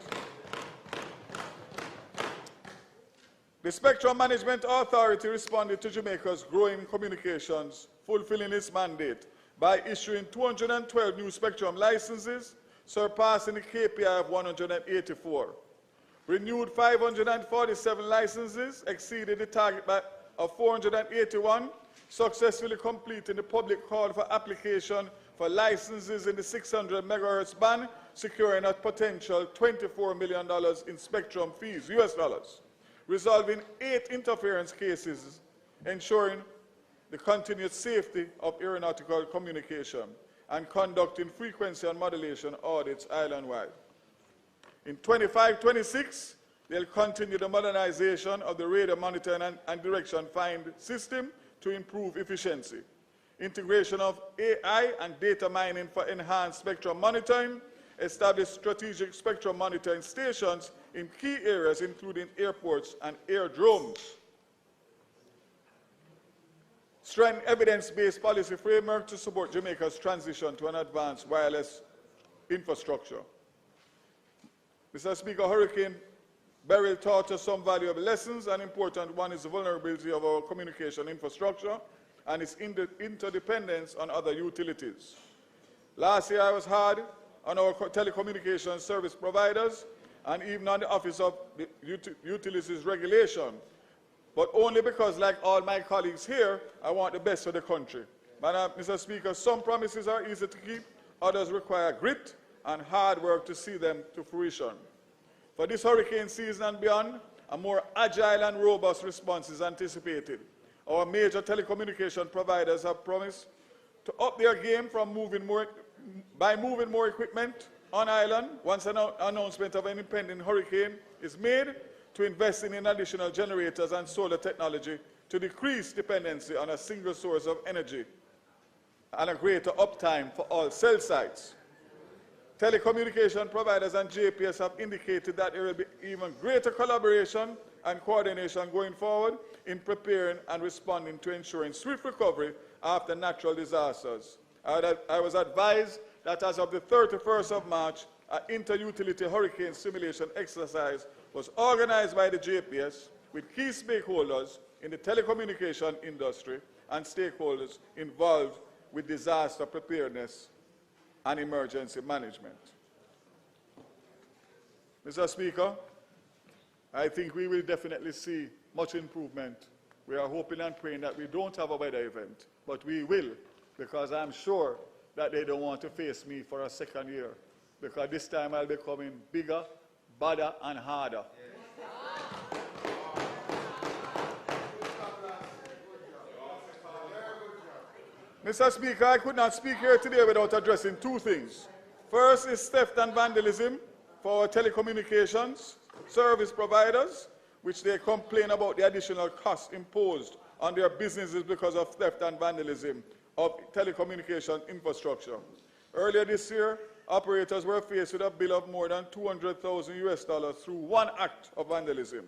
The Spectrum Management Authority responded to Jamaica's growing communications, fulfilling its mandate by issuing 212 new spectrum licenses, surpassing the KPI of 184. Renewed 547 licenses, exceeded the target of 481, successfully completing the public call for application for licenses in the 600 megahertz band, securing a potential $24 million in spectrum fees, US dollars, resolving 8 interference cases, ensuring the continued safety of aeronautical communication, and conducting frequency and modulation audits island-wide. In 25-26, they'll continue the modernization of the radar monitoring and direction find system to improve efficiency, integration of AI and data mining for enhanced spectrum monitoring, establish strategic spectrum monitoring stations in key areas including airports and airdromes. strengthen evidence-based policy framework to support Jamaica's transition to an advanced wireless infrastructure. Mr. Speaker, Hurricane Beryl taught us some valuable lessons. An important one is the vulnerability of our communication infrastructure and its interdependence on other utilities. Last year I was hard on our telecommunications service providers and even on the Office of Utilities Regulation, but only because, like all my colleagues here, I want the best for the country. Mr. Speaker, some promises are easy to keep, others require grit and hard work to see them to fruition. For this hurricane season and beyond, a more agile and robust response is anticipated. Our major telecommunication providers have promised to up their game by moving more equipment on island once an announcement of an impending hurricane is made, to invest in additional generators and solar technology to decrease dependency on a single source of energy and a greater uptime for all cell sites. Telecommunication providers and JPS have indicated that there will be even greater collaboration and coordination going forward in preparing and responding to ensuring swift recovery after natural disasters. I was advised that as of the 31st of March, an inter-utility hurricane simulation exercise was organized by the JPS with key stakeholders in the telecommunication industry and stakeholders involved with disaster preparedness and emergency management. Mr. Speaker, I think we will definitely see much improvement. We are hoping and praying that we don't have a weather event, but we will, because I'm sure that they don't want to face me for a second year, because this time I'll be coming bigger, badder, and harder. Mr. Speaker, I could not speak here today without addressing two things. First is theft and vandalism for our telecommunications service providers, which they complain about the additional costs imposed on their businesses because of theft and vandalism of telecommunication infrastructure. Earlier this year, operators were faced with a bill of more than $200,000 through one act of vandalism,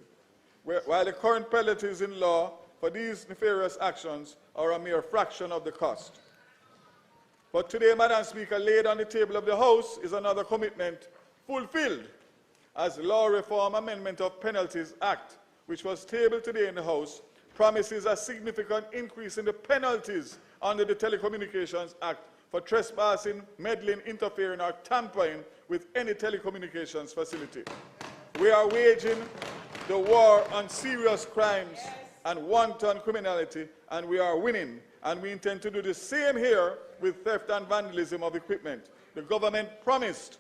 while the current penalties in law for these nefarious actions are a mere fraction of the cost. But today, Madam Speaker, laid on the table of the House is another commitment fulfilled, as the Law Reform Amendment of Penalties Act, which was tabled today in the House, promises a significant increase in the penalties under the Telecommunications Act for trespassing, meddling, interfering, or tampering with any telecommunications facility. We are waging the war on serious crimes and wanton criminality, and we are winning. And we intend to do the same here with theft and vandalism of equipment. The government promised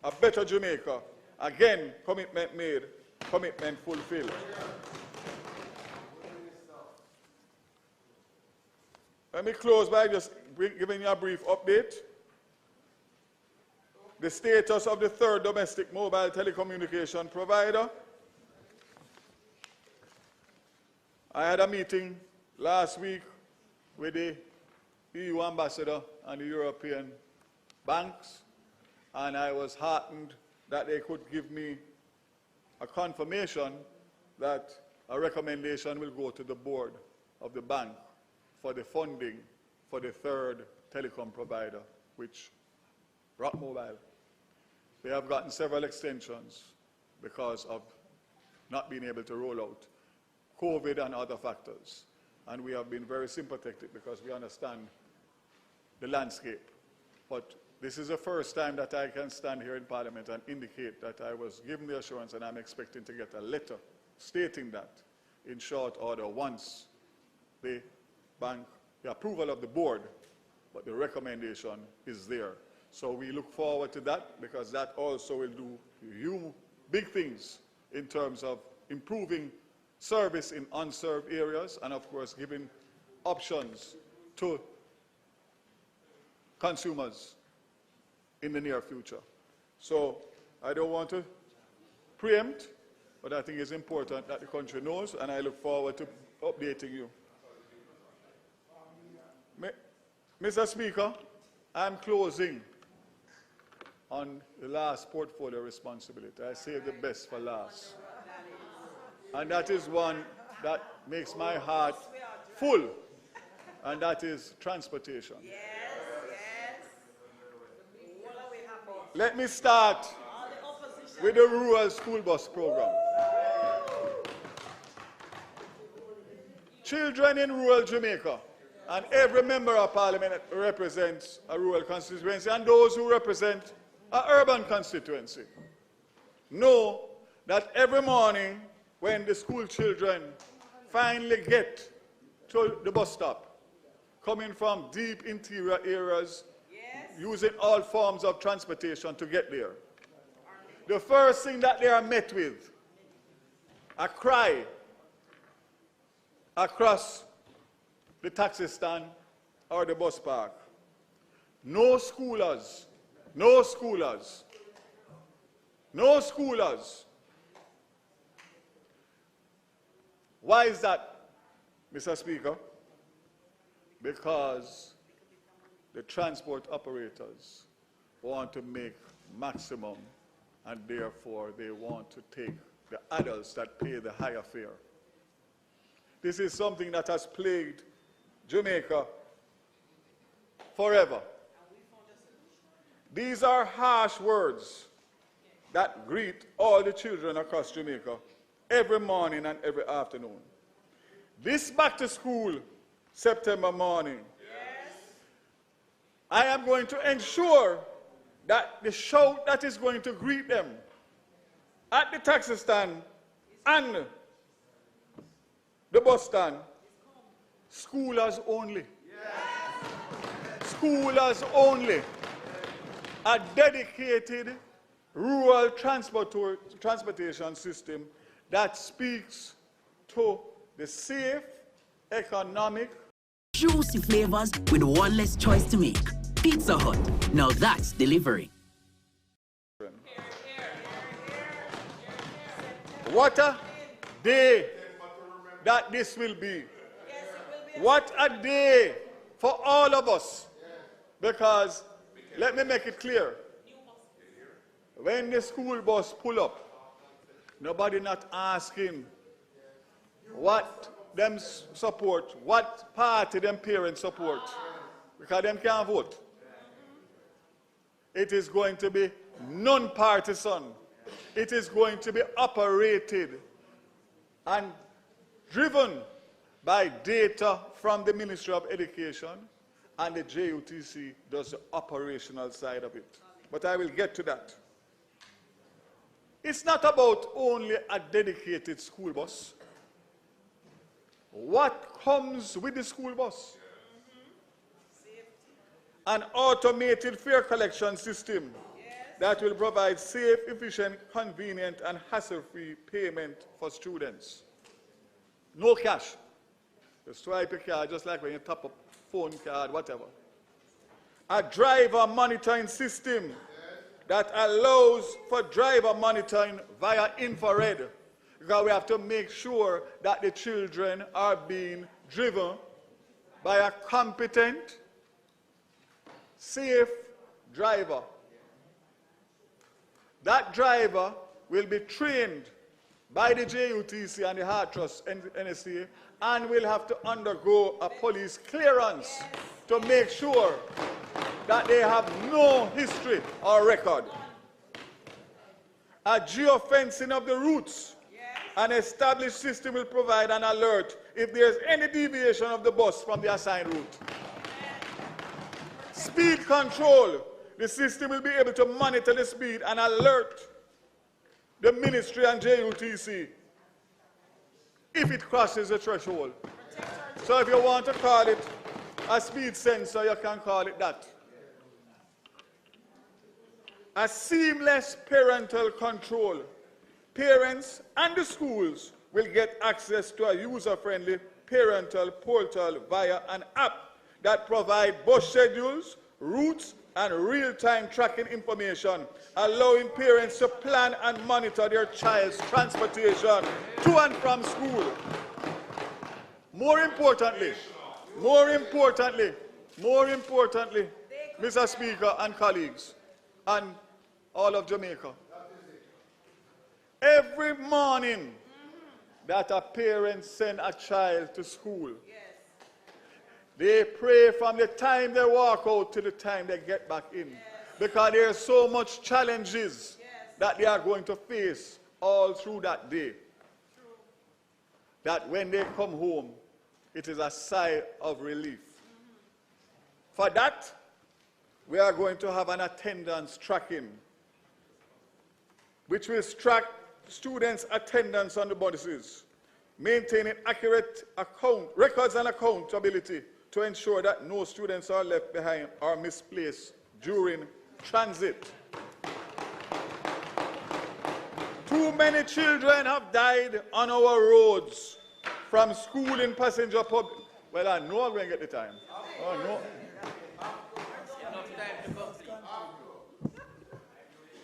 a better Jamaica. Again, commitment made, commitment fulfilled. Let me close by just giving you a brief update. The status of the third domestic mobile telecommunication provider. I had a meeting last week with the EU ambassador and the European banks, and I was heartened that they could give me a confirmation that a recommendation will go to the board of the bank for the funding for the third telecom provider, which Rock Mobile. They have gotten several extensions because of not being able to roll out, COVID and other factors. And we have been very sympathetic because we understand the landscape. But this is the first time that I can stand here in Parliament and indicate that I was given the assurance, and I'm expecting to get a letter stating that in short order once the bank, the approval of the board, but the recommendation is there. So we look forward to that, because that also will do big things in terms of improving service in unserved areas, and of course giving options to consumers in the near future. So I don't want to preempt, but I think it's important that the country knows, and I look forward to updating you. Mr. Speaker, I'm closing on the last portfolio responsibility. I saved the best for last. And that is one that makes my heart full. and that is transportation. Yes, yes. What are we happy? Let me start with the rural school bus program. Children in rural Jamaica, and every member of parliament represents a rural constituency, and those who represent an urban constituency, know that every morning when the school children finally get to the bus stop, coming from deep interior areas, using all forms of transportation to get there, the first thing that they are met with, a cry across the taxi stand or the bus park. No schoolers, no schoolers, no schoolers. Why is that, Mr. Speaker? Because the transport operators want to make maximum, and therefore they want to take the adults that pay the higher fare. This is something that has plagued Jamaica forever. These are harsh words that greet all the children across Jamaica every morning and every afternoon. This back to school September morning, I am going to ensure that the shout that is going to greet them at the taxi stand and the bus stand, schoolers only. Schoolers only. A dedicated rural transportation system that speaks to the safe, economic, juicy flavors with one less choice to make. Pizza Hut. Now that's delivery. What a day that this will be. What a day for all of us. Because, let me make it clear, when the school bus pull up, nobody not asking what them support, what party them parents support, because them can't vote. It is going to be non-partisan. It is going to be operated and driven by data from the Ministry of Education, and the JUTC does the operational side of it. But I will get to that. It's not about only a dedicated school bus. What comes with the school bus? An automated fare collection system that will provide safe, efficient, convenient, and hassle-free payment for students. No cash. You swipe a card just like when you tap a phone card, whatever. A driver monitoring system that allows for driver monitoring via infrared, because we have to make sure that the children are being driven by a competent, safe driver. That driver will be trained by the JUTC and the Hard Trust NSA, and will have to undergo a police clearance to make sure that they have no history or record. A geofencing of the routes. An established system will provide an alert if there is any deviation of the bus from the assigned route. Speed control. The system will be able to monitor the speed and alert the ministry and JUTC if it crosses the threshold. So if you want to call it a speed sensor, you can call it that. A seamless parental control. Parents and the schools will get access to a user-friendly parental portal via an app that provides bus schedules, routes, and real-time tracking information, allowing parents to plan and monitor their child's transportation to and from school. More importantly, Mr. Speaker and colleagues, and all of Jamaica, every morning that a parent sends a child to school, They pray from the time they walk out to the time they get back in. Because there are so much challenges that they are going to face all through that day. That when they come home, it is a sigh of relief. For that, we are going to have an attendance tracking, which will track students' attendance on the buses, maintaining accurate records and accountability to ensure that no students are left behind or misplaced during transit. Too many children have died on our roads from school in passenger public. Well, I know I'm going to get the time. Oh, no.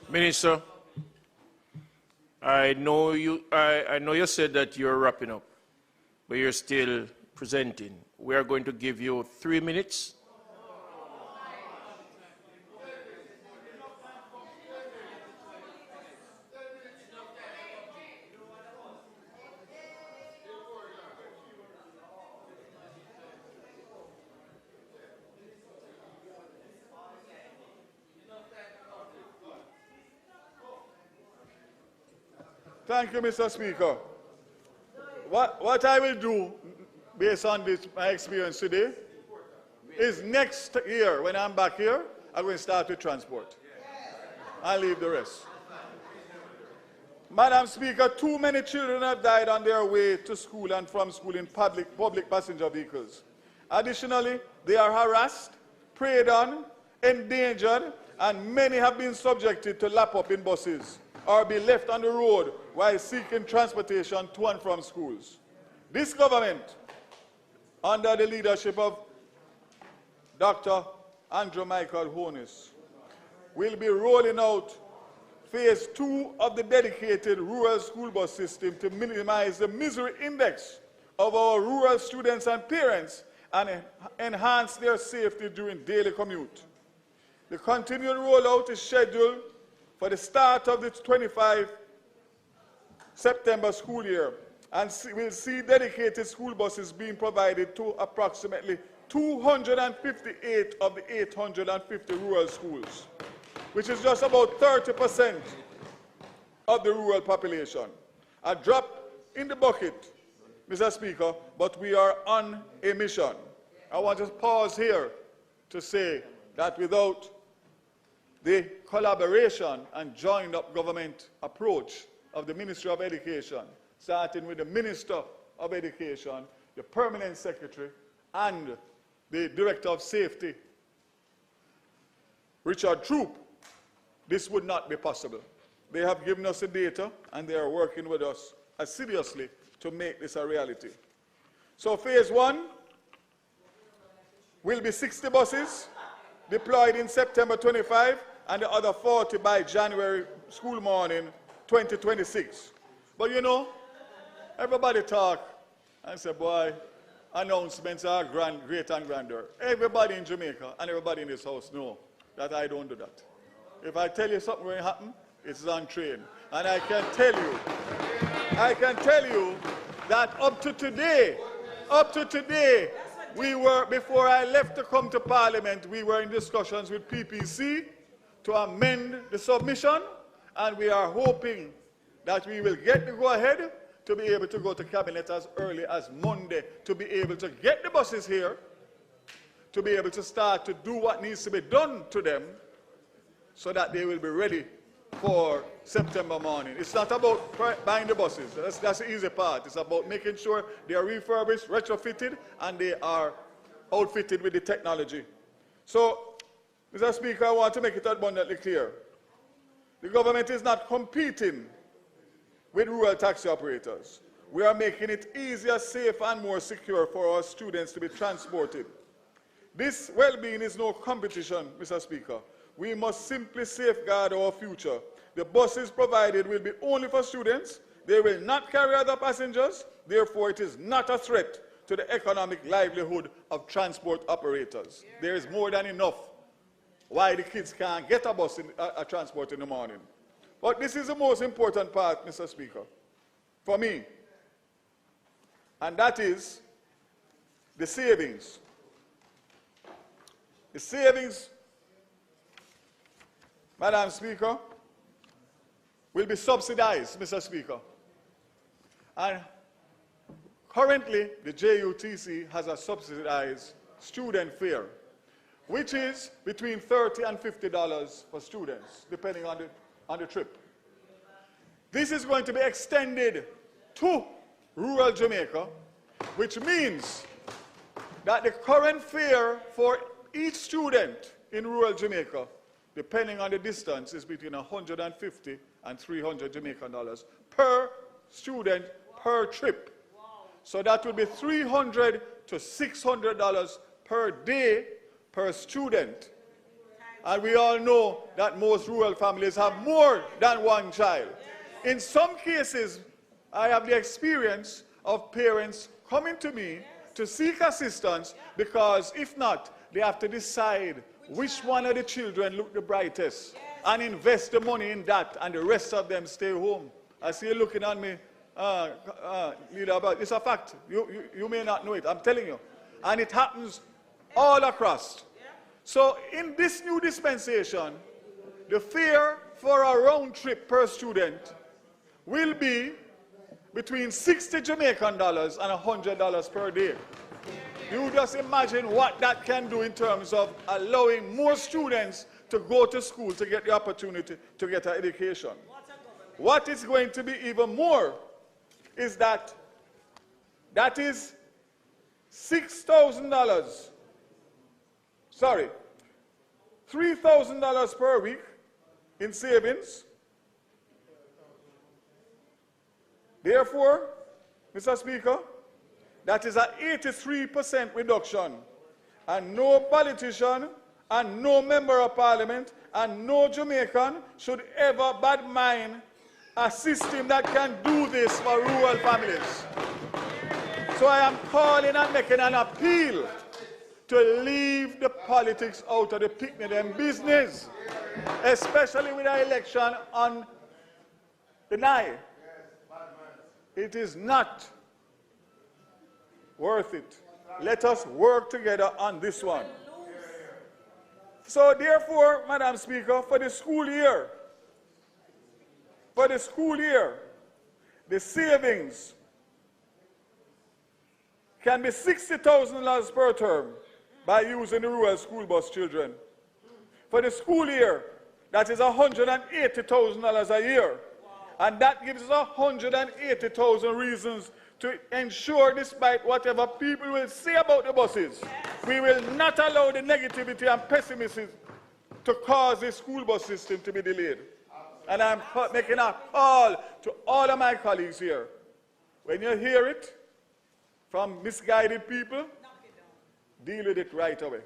Minister, I know you said that you're wrapping up, but you're still presenting. We are going to give you 3 minutes. Thank you, Mr. Speaker. What I will do, based on my experience today, is next year, when I'm back here, I'm going to start with transport. I'll leave the rest. Madam Speaker, too many children have died on their way to school and from school in public passenger vehicles. Additionally, they are harassed, preyed on, endangered, and many have been subjected to lap up in buses or be left on the road while seeking transportation to and from schools. This government, under the leadership of Dr. Andrew Michael Honis, will be rolling out phase 2 of the dedicated rural school bus system to minimize the misery index of our rural students and parents and enhance their safety during daily commute. The continued rollout is scheduled for the start of the 25 September school year, and will see dedicated school buses being provided to approximately 258 of the 850 rural schools, which is just about 30% of the rural population. A drop in the bucket, Mr. Speaker, but we are on a mission. I want to pause here to say that without the collaboration and joined-up government approach of the Ministry of Education, starting with the Minister of Education, the Permanent Secretary, and the Director of Safety, Richard Troop, this would not be possible. They have given us the data, and they are working with us assiduously to make this a reality. So phase 1 will be 60 buses deployed in September 25, and the other 40 by January school morning 2026. But you know, everybody talk and say, boy, announcements are great and grander. Everybody in Jamaica and everybody in this house know that I don't do that. If I tell you something will happen, it's on train. And I can tell you that up to today, we were, before I left to come to Parliament, we were in discussions with PPC to amend the submission, and we are hoping that we will get the go-ahead to be able to go to Cabinet as early as Monday, to be able to get the buses here, to be able to start to do what needs to be done to them so that they will be ready for September morning. It's not about buying the buses. That's the easy part. It's about making sure they are refurbished, retrofitted, and they are outfitted with the technology. So, Mr. Speaker, I want to make it abundantly clear. The government is not competing with rural taxi operators. We are making it easier, safer, and more secure for our students to be transported. This well-being is no competition, Mr. Speaker. We must simply safeguard our future. The buses provided will be only for students. They will not carry other passengers. Therefore, it is not a threat to the economic livelihood of transport operators. There is more than enough why the kids can't get a bus, a transport in the morning. But this is the most important part, Mr. Speaker, for me. And that is the savings. The savings, Madam Speaker, will be subsidized, Mr. Speaker. And currently, the JUTC has a subsidized student fare, which is between $30 and $50 for students, depending on the trip. This is going to be extended to rural Jamaica, which means that the current fare for each student in rural Jamaica, depending on the distance, is between $150 and $300 Jamaican dollars per student per trip. So that will be $300 to $600 per day per student. And we all know that most rural families have more than one child. In some cases, I have the experience of parents coming to me to seek assistance because if not, they have to decide which one of the children look the brightest and invest the money in that, and the rest of them stay home. I see you looking at me, leader, but it's a fact. You may not know it, I'm telling you. And it happens all across. So in this new dispensation, the fare for a round trip per student will be between 60 Jamaican dollars and $100 per day. You just imagine what that can do in terms of allowing more students to go to school to get the opportunity to get an education. What is going to be even more is that is $6,000, sorry, $3,000 per week in savings. Therefore, Mr. Speaker, that is an 83% reduction, and no politician and no member of parliament and no Jamaican should ever badmine a system that can do this for rural families. So I am calling and making an appeal to leave the politics out of the picnic and business, especially with the election on the night. It is not worth it. Let us work together on this one. So therefore, Madam Speaker, for the school year, the savings can be $60,000 per term by using the rural school bus children. For the school year, that is $180,000 a year. And that gives us 180,000 reasons to ensure, despite whatever people will say about the buses, we will not allow the negativity and pessimism to cause the school bus system to be delayed. And I'm making a call to all of my colleagues here. When you hear it from misguided people, deal with it right away.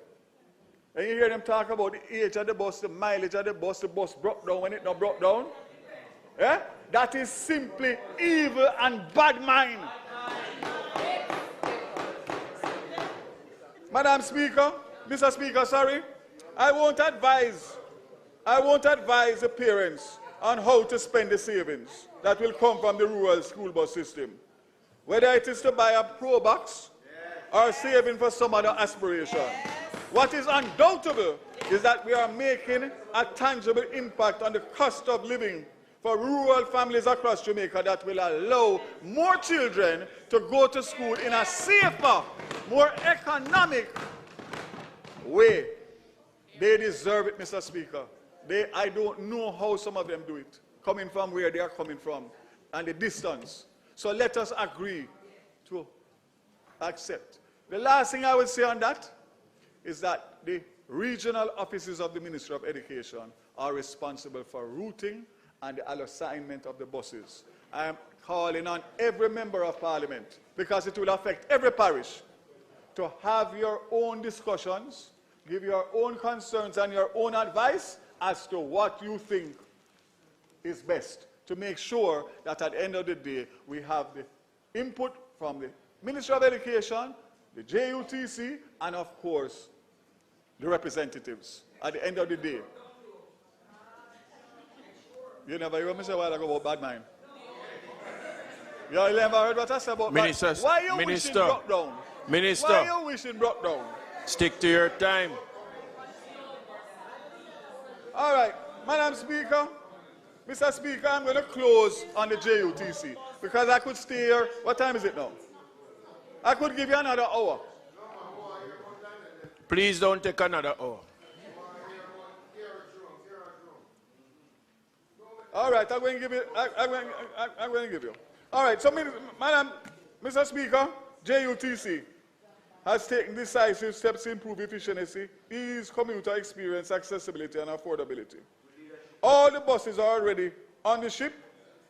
When you hear them talk about the age of the bus, the mileage of the bus broke down when it not broke down, that is simply evil and bad mind. Madam Speaker, Mr. Speaker, sorry, I won't advise the parents on how to spend the savings that will come from the rural school bus system. Whether it is to buy a Pro Box or saving for some other aspiration. What is undoubtable is that we are making a tangible impact on the cost of living for rural families across Jamaica that will allow more children to go to school in a safer, more economic way. They deserve it, Mr. Speaker. I don't know how some of them do it, coming from where they are coming from and the distance. So let us agree to accept. The last thing I will say on that is that the regional offices of the Ministry of Education are responsible for routing and the assignment of the buses. I am calling on every member of parliament, because it will affect every parish, to have your own discussions, give your own concerns and your own advice as to what you think is best, to make sure that at the end of the day we have the input from the Ministry of Education, the JUTC, and of course the representatives at the end of the day. You never heard me say a while ago about bad mind. You never heard what I said about bad mind. Why are you wishing broke down? Minister, why are you wishing broke down? stick to your time. All right, Madam Speaker, Mr. Speaker, I'm going to close on the JUTC because I could stay here. What time is it now? I could give you another hour. Please don't take another hour. All right, I'm going to give you. I'm going to give you. All right, so, Madam, Mr. Speaker, JUTC has taken decisive steps to improve efficiency, ease commuter experience, accessibility, and affordability. All the buses are already on the ship.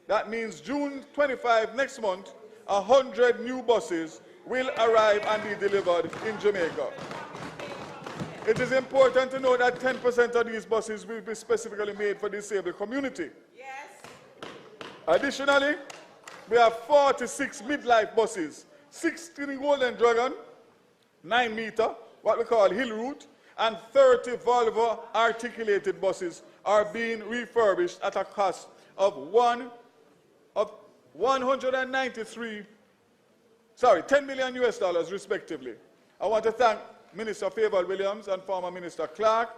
That means June 25 next month, 100 new buses will arrive and be delivered in Jamaica. It is important to know that 10% of these buses will be specifically made for the disabled community. Yes. Additionally, we have 46 midlife buses, 16 Golden Dragon, 9 meter, what we call hill route, and 30 Volvo articulated buses are being refurbished at a cost of 10 million US dollars respectively. I want to thank Minister Favour Williams and former Minister Clark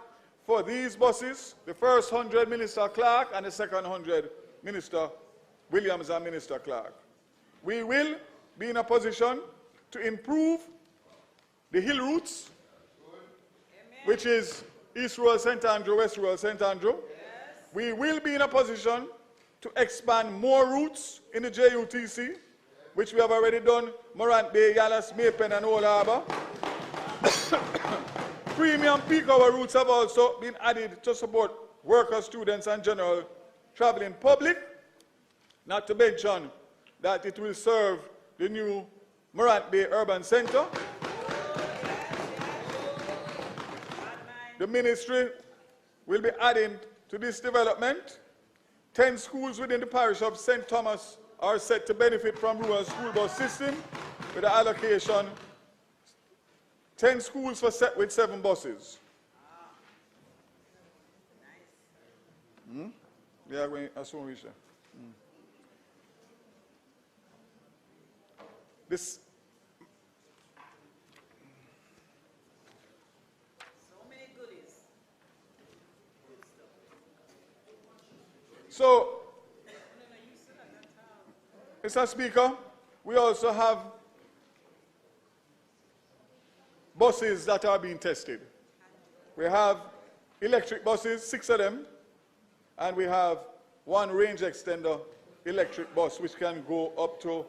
for these buses. The first 100, Minister Clark, and the second 100, Minister Williams and Minister Clark. We will be in a position to improve the hill routes, which is East Rural St. Andrew, West Rural St. Andrew. Yes. We will be in a position to expand more routes in the JUTC, which we have already done, Morant Bay, Yallas, Maypen, and Old Harbour. Premium peak hour routes have also been added to support workers, students, and general traveling public, not to mention that it will serve the new Morant Bay Urban Centre. The ministry will be adding to this development. 10 schools within the parish of St. Thomas are set to benefit from rural school bus system with an allocation 10 schools with 7 buses. We are going as soon as we This. So, Mr. Speaker, we also have buses that are being tested. We have electric buses, 6 of them, and we have 1 range extender electric bus which can go up to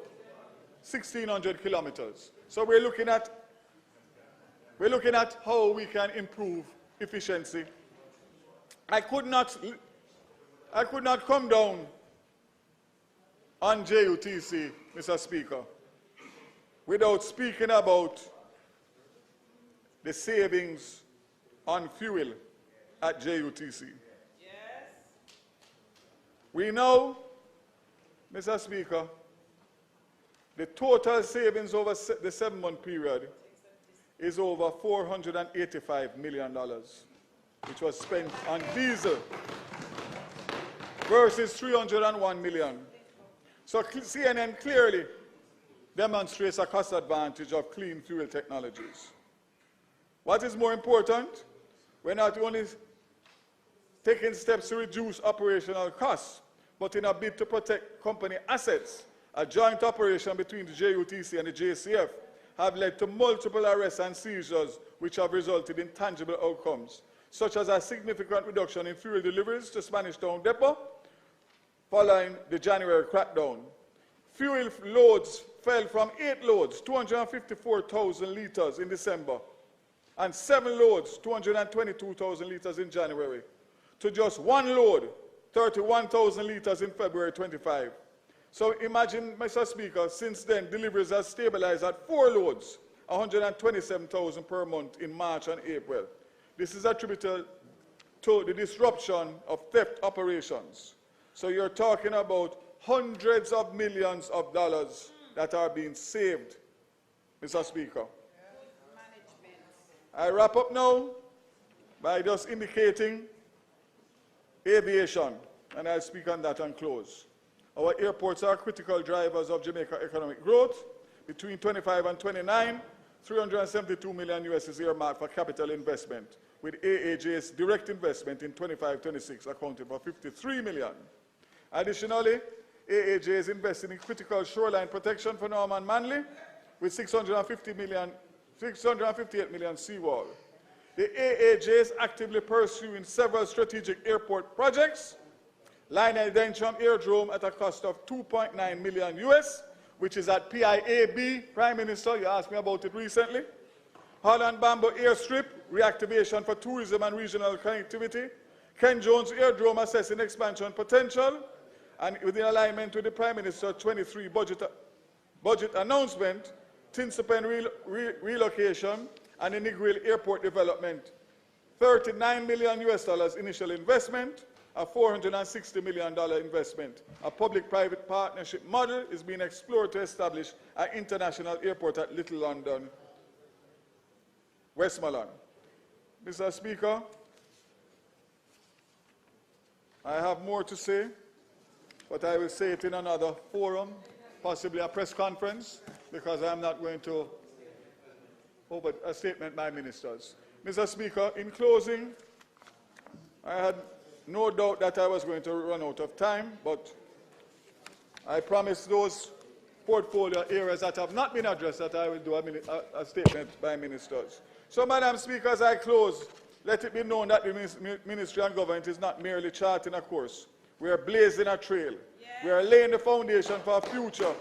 1,600 kilometers. So we're looking at how we can improve efficiency. I could not come down on JUTC, Mr. Speaker, without speaking about the savings on fuel at JUTC. Yes. We know, Mr. Speaker, the total savings over the 7-month period is over $485 million, which was spent on diesel versus 301 million. So CNN clearly demonstrates a cost advantage of clean fuel technologies. What is more important, we're not only taking steps to reduce operational costs, but in a bid to protect company assets, a joint operation between the JUTC and the JCF have led to multiple arrests and seizures which have resulted in tangible outcomes, such as a significant reduction in fuel deliveries to Spanish Town Depot following the January crackdown. Fuel loads fell from 8 loads, 254,000 litres in December, and 7 loads, 222,000 litres in January, to just 1 load, 31,000 litres in February 25. So imagine, Mr. Speaker, since then, deliveries have stabilized at 4 loads, 127,000 per month in March and April. This is attributed to the disruption of theft operations. So you're talking about hundreds of millions of dollars that are being saved, Mr. Speaker. I wrap up now by just indicating aviation, and I'll speak on that and close. Our airports are critical drivers of Jamaica economic growth. Between 25 and 29, 372 million US is earmarked for capital investment, with AAJ's direct investment in 25-26 accounting for $53 million. Additionally, AAJ is investing in critical shoreline protection for Norman Manley with $658 million seawall. The AAJ is actively pursuing several strategic airport projects. Lionel Dencham Airdrome at a cost of $2.9 million US, which is at PIAB. Prime Minister, you asked me about it recently. Holland Bamboo Airstrip, reactivation for tourism and regional connectivity. Ken Jones Airdrome assessing expansion potential. And within alignment with the Prime Minister's 23 budget announcement, Tinsupen relocation and the Negril Airport development. $39 million US initial investment, a $460 million investment. A public-private partnership model is being explored to establish an international airport at Little London, Westmoreland. Mr. Speaker, I have more to say, but I will say it in another forum, possibly a press conference, because I am not going to over a statement by ministers. Mr. Speaker, in closing, I had no doubt that I was going to run out of time, but I promised those portfolio areas that have not been addressed that I will do a statement by ministers. So, Madam Speaker, as I close, let it be known that the Ministry and Government is not merely charting a course. We are blazing a trail. We are laying the foundation for a future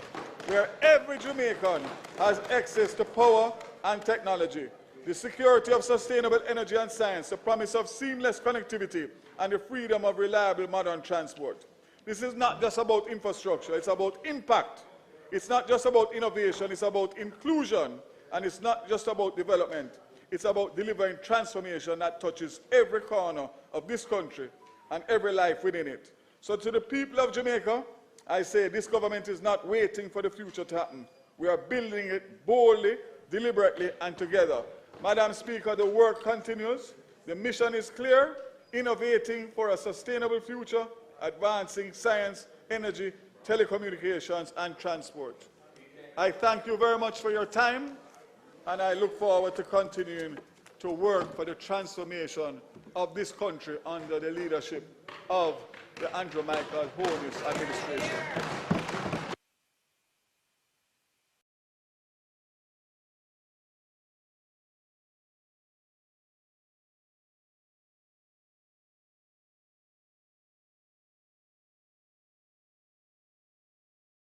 where every Jamaican has access to power and technology, the security of sustainable energy and science, the promise of seamless connectivity, and the freedom of reliable modern transport. This is not just about infrastructure, it's about impact. It's not just about innovation, it's about inclusion, and it's not just about development. It's about delivering transformation that touches every corner of this country and every life within it. So to the people of Jamaica, I say this government is not waiting for the future to happen. We are building it boldly, deliberately, and together. Madam Speaker, the work continues. The mission is clear: innovating for a sustainable future, advancing science, energy, telecommunications, and transport. I thank you very much for your time, and I look forward to continuing to work for the transformation of this country under the leadership of the Andrew Michael Holness administration.